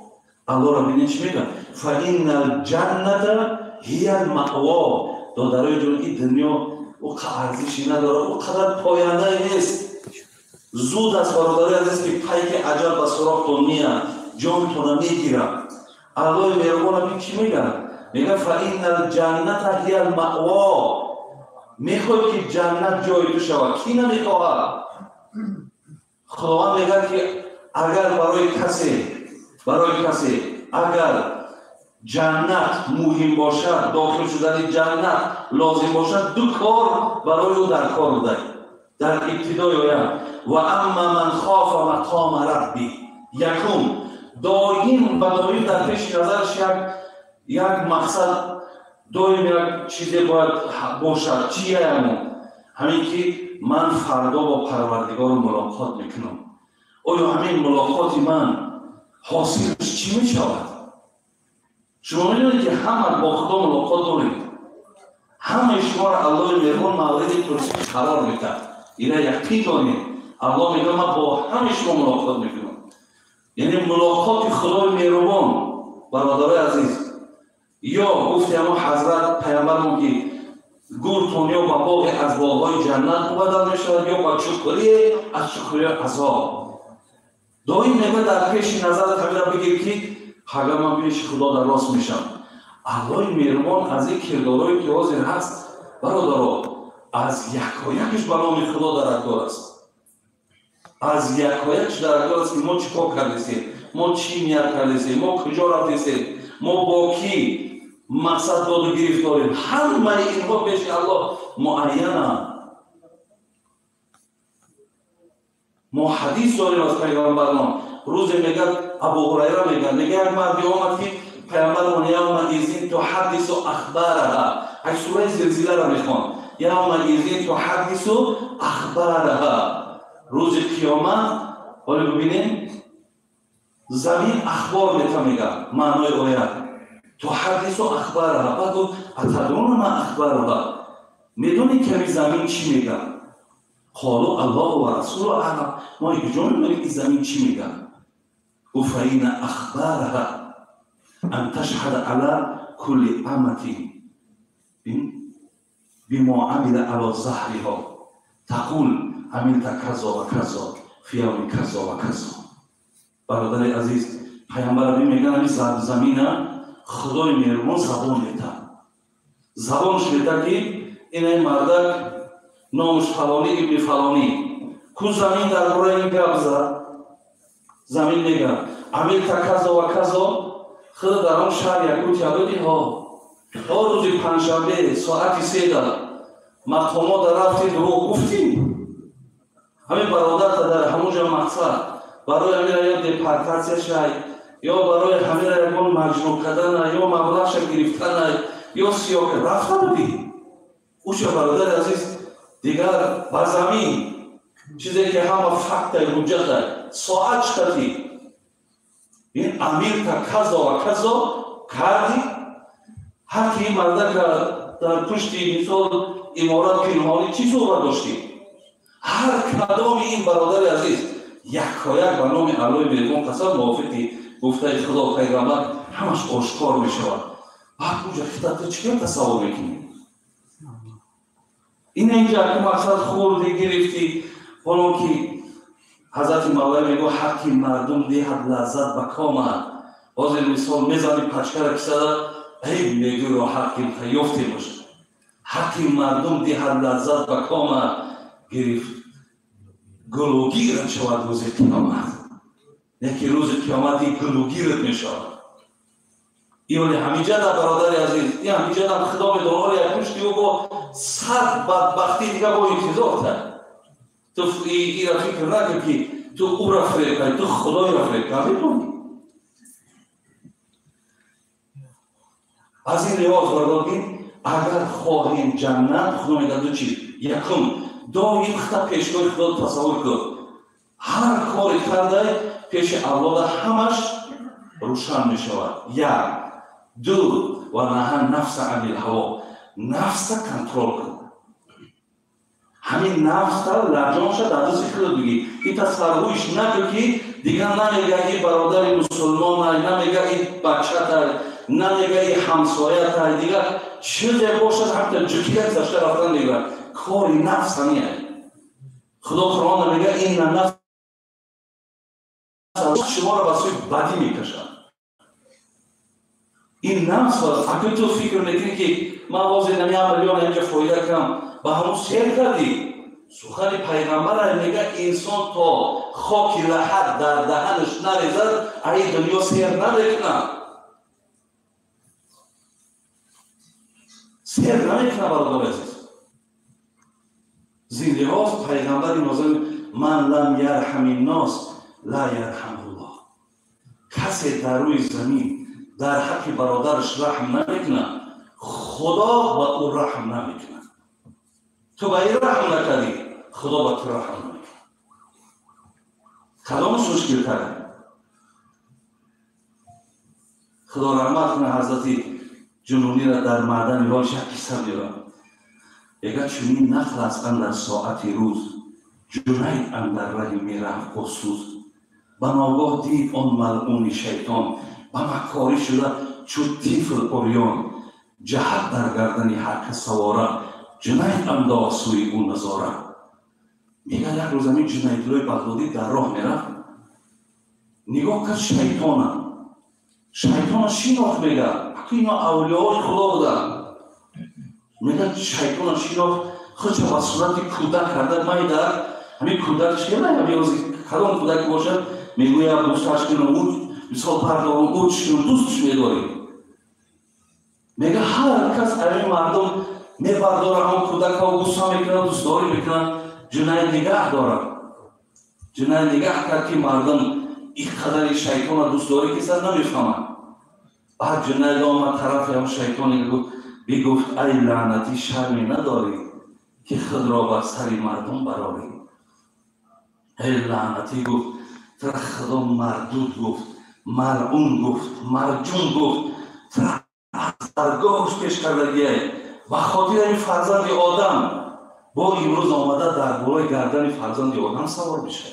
الله را ببینید چی میگه؟ فإن الجنة هي المأوى. دادرای جون این دنیا اونقدر ارزشی نداره، اونقدر پاینده نیست. زود از برادری عزیز که پیک عجب به سراغتون میاد، جانتون میگیره. الله مهربان چی میگه؟ میگه فإن الجنة هي المأوى. میخواد که جنت جای تو شود. کی نمیخواد؟ خداوند میگه که اگر برای کسی اگر جنت مهم باشد، داخل شدن جنت لازم باشد، دو کار برای او در کار بوده. در ابتدای آیه و اما من خاف مقام ربی، یکم دایم و دایم در پیش نظرش یک مقصد، دایم یک چیزی باید باشد. چیه همین که من فردا با پروردگار ملاقات میکنم. آیا همین ملاقات من حاصلش چی میشود؟ شما میدونید که همه با خدا ملاقات دارید. همه شما را الله مهربان مورد کرسی قرار میده. اینا یقین دارید. الله میگه من با همه شما ملاقات میکنم. یعنی ملاقات خدای مهربان. برادرای عزیز، یا گفتی اما حضرت پیامبرمون که گورتون یا با باغ از باغ‌های جنت مبدل میشود، یا با چوکری از چوکری عذاب. دایم میگه در پیش نظر همین را بگیر که حالا من پیش خدا در راست میشم. الله مهربان از این کردارهایی که حاضر هست برادرها، از یکایکش به نام خدا در اختیار است. از یکایکش در اختیار است که ما چیکار کردیم، ما چی نیت کردیم، ما کجا رفتیم، ما با کی مقصد داد و گرفت داریم. همه اینها پیش الله معینه. ما حدیث داریم از پیغمبران. روز میگه ابو هریره میگه یک مردی آمد که پیامبر یوم اذین تحدث اخبارها، ای سوره زلزله را میخوان. یوم اذین تحدث اخبارها، روز قیامت. حالا ببینیم زمین اخبار میگه معنای آیه تحدث اخبارها. بعد اتدرون ما اخبارها، میدونی که زمین چی میگه؟ قالوا الله و رسول اعلم. ما یکجون میگه این زمین چی میگه؟ و فإن اخبارها ان تشهد على كل امة بما عمل على ظهرها تقول عملت كذا و كذا في يوم كذا و كذا. برادر عزیز، پیامبر میگه این زمین خدای مهربان زبان میده. زبانش میده که این مردک نامش فلانی ابن فلانی کو زمین در برای این گپ زد. زمین میگه عملت کذا و کذا. خود در آن شهر یکوت یادی ها روز پنجشنبه ساعت 3 مقامات رفتید رو گفتیم. همین برادر در همونجا مقصد برای همین یا دپارتاسیا شای یا برای همین یکون مجموع کردن یا مبلغش گرفتن یا سیاه رفته بودی. اوش برادر عزیز دیگر با زمین چیزی که همه فقط حجت ساعت شدی این امیر تا کذا و کذا کردی حتی این مرده که در پشتی مثال امارات پنهانی چی صحبت داشتی؟ هر کدام این برادر عزیز یک به نام علای میرگان قسم موافقی گفته خدا پیغمبر همش آشکار می شود. بعد اونجا خطاب تو چی تصور میکنی؟ اینجا که مقصد خوردی گرفتی حالا که حضرت مولا میگو حقی مردم دهد لذت به کامه باز مثال میزنی پچکر کساده ای میگو رو حقی یافته باشه حقی مردم دهد لذت به کامه گرفت گلوگیرت شود روز قیامت یکی روز قیامتی گلوگیرت میشود ایولی همینجا در برادر عزیز این همینجا در خدام دلار یک پشتی و با صد بدبختی دیگه با انتظار کرد تو این را فکر نکن که تو او را فریب کنی تو خدای را فریب کنی از این لحاظ برداریم اگر خواهیم جنت خدا میگه دو چیز یکم دائم خطا پیشگاه خدا تصور کن هر کاری کرده پیش اولاد همش روشن می شود یک دو و نهی نفس عن الهوا نفس را کنترل کن همین نفس را لرزانش در دست خود بگی این تصورویش نکن که دیگر نمیگه این برادر مسلمان نمیگه این بچه تا نمیگه این همسایه تا دیگر چیزی باشد حتی جکیت زشته رفتن دیگر کاری نفس همیه خدا قرآن میگه این نفس شما را به سوی بدی میکشد این نفس اگر تو فکر میکنی که من بازی نمیام میلیون اینجا فایده کنم به همون سیر کردی سخن پیغمبر میگه انسان تا خاک لحد در دهنش نریزد این دنیا سیر نمیکنه سیر نمیکنه برادر عزیز زین لحاظ پیغمبر نازل من لم یرحم الناس لا یرحم الله کسی در روی زمین در حق برادرش رحم نمیکنه خدا با او رحم نمیکنه تو با این رحم نکردی خدا با تو رحم نمیکنه کدامش مشکل کرده خدا رحمت کنه حضرت جنونی را در معدن ایران شکی سر میرن اگر چونین نخلص اندر ساعتی روز جنید اندر رهی میرفت قصوز به ناگاه دید آن ملعون شیطان به مکاری شده چو طفل عریان جهت در گردن هر کس سواره جنید انداخت سوی او نظاره میگه یک روز همین جنیدلوی بغدادی در راه میرفت نگاه کرد شیطان شناخت میگه که اینا اولیاء خدا بودن میگه شیطان شناخت خودش به صورت کودک کرده من در همین کودکش که نه همین کدام کودک باشد میگوید دوستش کنم اون مثال پردارم اوچش کنم دوستش میداری میگه هر کس این مردم میبرداره همون کودک ها دوستا میکنن دوستداری میکنن جنای نگه دارن جنای نگه کرد که مردم این قدر شیطان دوستداری کسر نمیفهمن بعد جنای آمد طرف هم شیطان بگفت ای لعنتی شرمی نداری که خود را بر سر مردم براری ای لعنتی گفت تر خدا مردود گفت ملعون گفت مرجون گفت تر درگاهش پیش کردگیه و خاطر این فرزند آدم با امروز آمده در بالای گردن فرزند آدم سوار بشه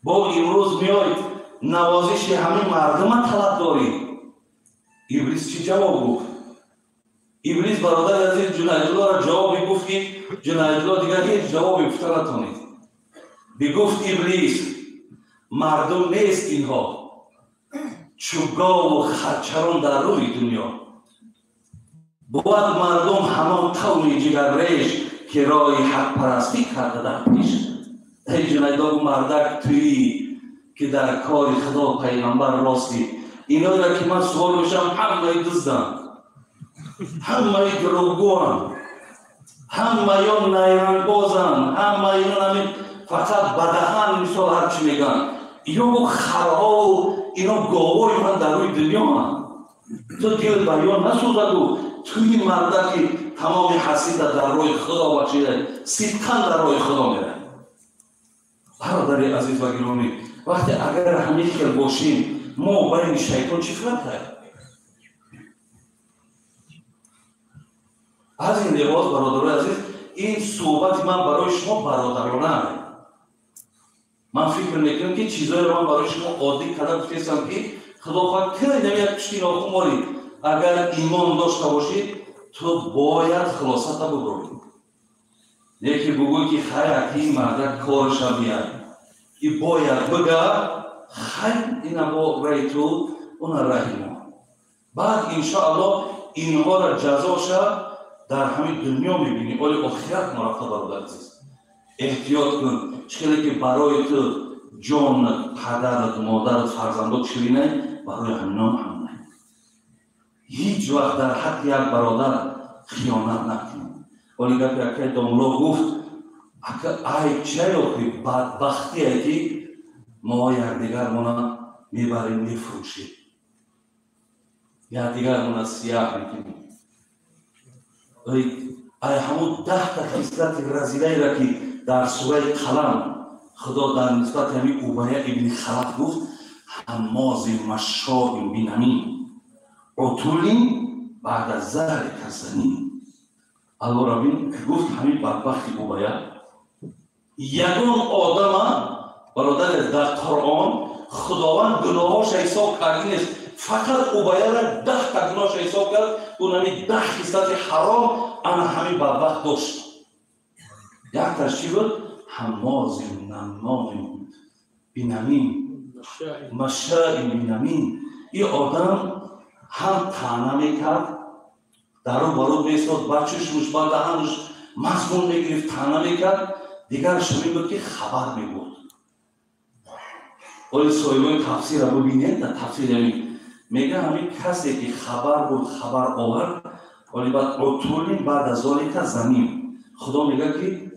با امروز میاید نوازش همین مردم طلب داری ابلیس چی جواب گفت ابلیس برادر عزیز جنایدالله را جواب گفت که جنایدالله دیگر هیچ جوابی گفته نتونید بگفت ابلیس مردم نیست اینها چوگاه و خرچران در روی دنیا باید مردم همان قوم جگرریش که رای حق پرستی کرده در پیش ای جنایدالله مردک توی که در کار خدا پیغمبر راستی اینا را که من سوال بشم همه دزدن همه دروغگوان همه یا نیرنگ بازن همه یا فقط بدهن مثال هرچی میگن یا خرها و اینا گاوای من در روی دنیا هم تو دل بیان نسوزد توی مرده که تمام حسید در روی خدا بچیده صدقاً در روی خدا میره برادر عزیز و گرامی وقتی اگر همین که باشیم ما بین شیطان چی فرق کرد؟ از این لحاظ برادران عزیز این صحبت من برای شما برادرانه. من فکر میکنم که چیزایی رو من برای شما عادی کردم گفتم که خداوند خیلی نمیاد پشتی ناخن ماری اگر ایمان داشته باشید تو باید خلاصت ببرید. یکی بگوی که خیلی این مرد کارش میاد این باید بگه خیلی این با رای تو اون رای ما بعد انشاءالله اینها را جزاش در همین دنیا میبینی ولی آخرت مرفته برادر عزیز احتیاط کن چیزی که برای تو جان پدرت مادرت فرزندات شیرینه برای همینان هم نه. هیچ وقت در حق یک برادر خیانت نکنید. ولی گفت که داملا گفت ای چرا که بدبختیه که ما یکدیگرمان میبریم میفروشیم یکدیگرمان سیاه میکنیم ای همون 10 تا خصلت رذیله را که در سوره قلم خدا در نسبت همین اوبیه ابن خلف گفت حماز مشاء بنمیم عتل بعد از ذلک کزنیم. الله ربین گفت همین بدبخت اوبیه یگان آدم برادر در قرآن خداوند گناهاش حساب کرده نیست فقط اوبیه را 10 تا گناهاش حساب کرد اون همین 10 خصلت حرام انا همین بدبخت داشت. یک تشریح بود حماز نمام بنمیم مشاء بنمیم. این آدم هم طعنه میکرد در اون برود میستاد بچهش روش بعد دهنش مضمون میگرفت طعنه میکرد دیگرش همین بود که خبر میبود. ولی صاحبان تفسیر رو ببینید در تفسیر همین میگه همین کسی که خبر بود خبر آورد ولی بعد عطولین بعد از ذالک زمین خدا میگه که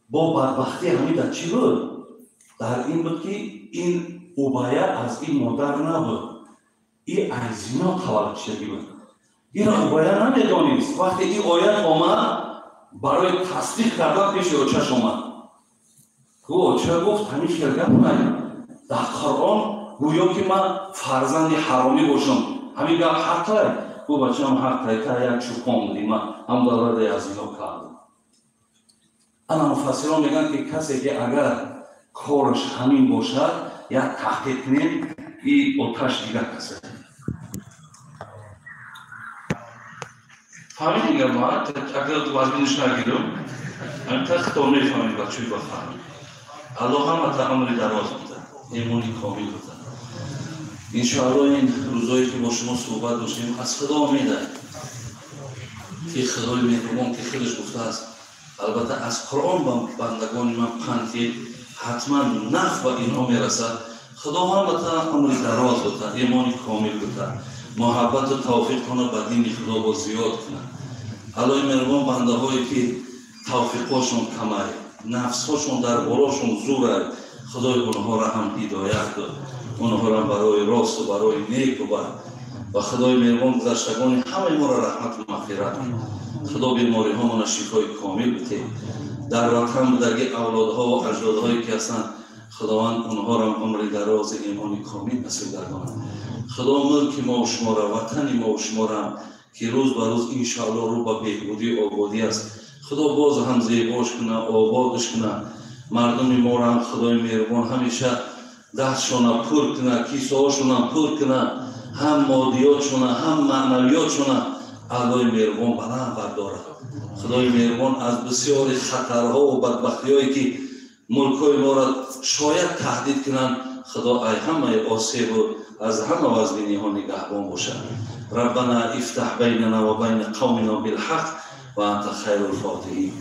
با بدبختی همین در چی بود؟ در این بود که این اوبیه از این مادر نبود این از زنا تولد شده بود. این اوبیه نمیدانست وقتی این آیت آمد برای تصدیق کردن پیش اوچهش آمد اوچه گفت همین شرکت من در قرآن گویا که من فرزند حرامی باشم همین گفت حقه گو بچه هم حقه تا یک چوپان بودیم من هم دارده از اینا کردم. اما مفسران میگن که کسی که اگر کارش همین باشد یک تحقیق کنیم این آتش دیگر کسی فهمید دیگر ما اگر تو وزبینش نگیرم همین تخت تا میفهمید بچه‌ای بفهمید الله هم تعاملی دراز بوده ایمونی کامل بوده. انشاءالله این روزایی که با شما صحبت داشتیم از خدا میده که خدای مهربان که خودش گفته است البته از قرآن بندگان من پنتی حتما نفع و اینها میرسد. خدا هم امر دراز بوده ایمانی کامل بوده محبت و توفیق کنه به دین خدا با زیاد کنه. الله مهربان بنده هایی که توفیقشون کمه نفس هاشون در بالاشون زوره خدای اونها را هم هدایت داد اونها را برای راست و برای نیک و خدای مهربان گذشتگان همه ما را رحمت و مغفرت خدا بیماری ها را شفای کامل بده. در وطن بودگی اولادها و اجدادهایی که هستند خداوند اونها را عمر دراز ایمانی کامل نصیب گرداند. خدا ملک ما و شما را وطن ما و شما را که روز به روز انشاءالله رو به بهبودی و آبادی است خدا باز هم زیباش کنه آبادش کنه. مردم ما را هم خدای مهربان همیشه دستشون پر کنه کیسه هاشون پر کنه هم مادیاتشون هم معنویاتشون خدای مهربان بلند برداره. خدای مهربان از بسیار خطرها و بدبختی هایی که ملک های ما را شاید تهدید کنند خدا ای همه آسیب از همه وزبینی ها نگهبان باشد. ربنا افتح بیننا و بین قومنا بالحق و انت خیر الفاتحین.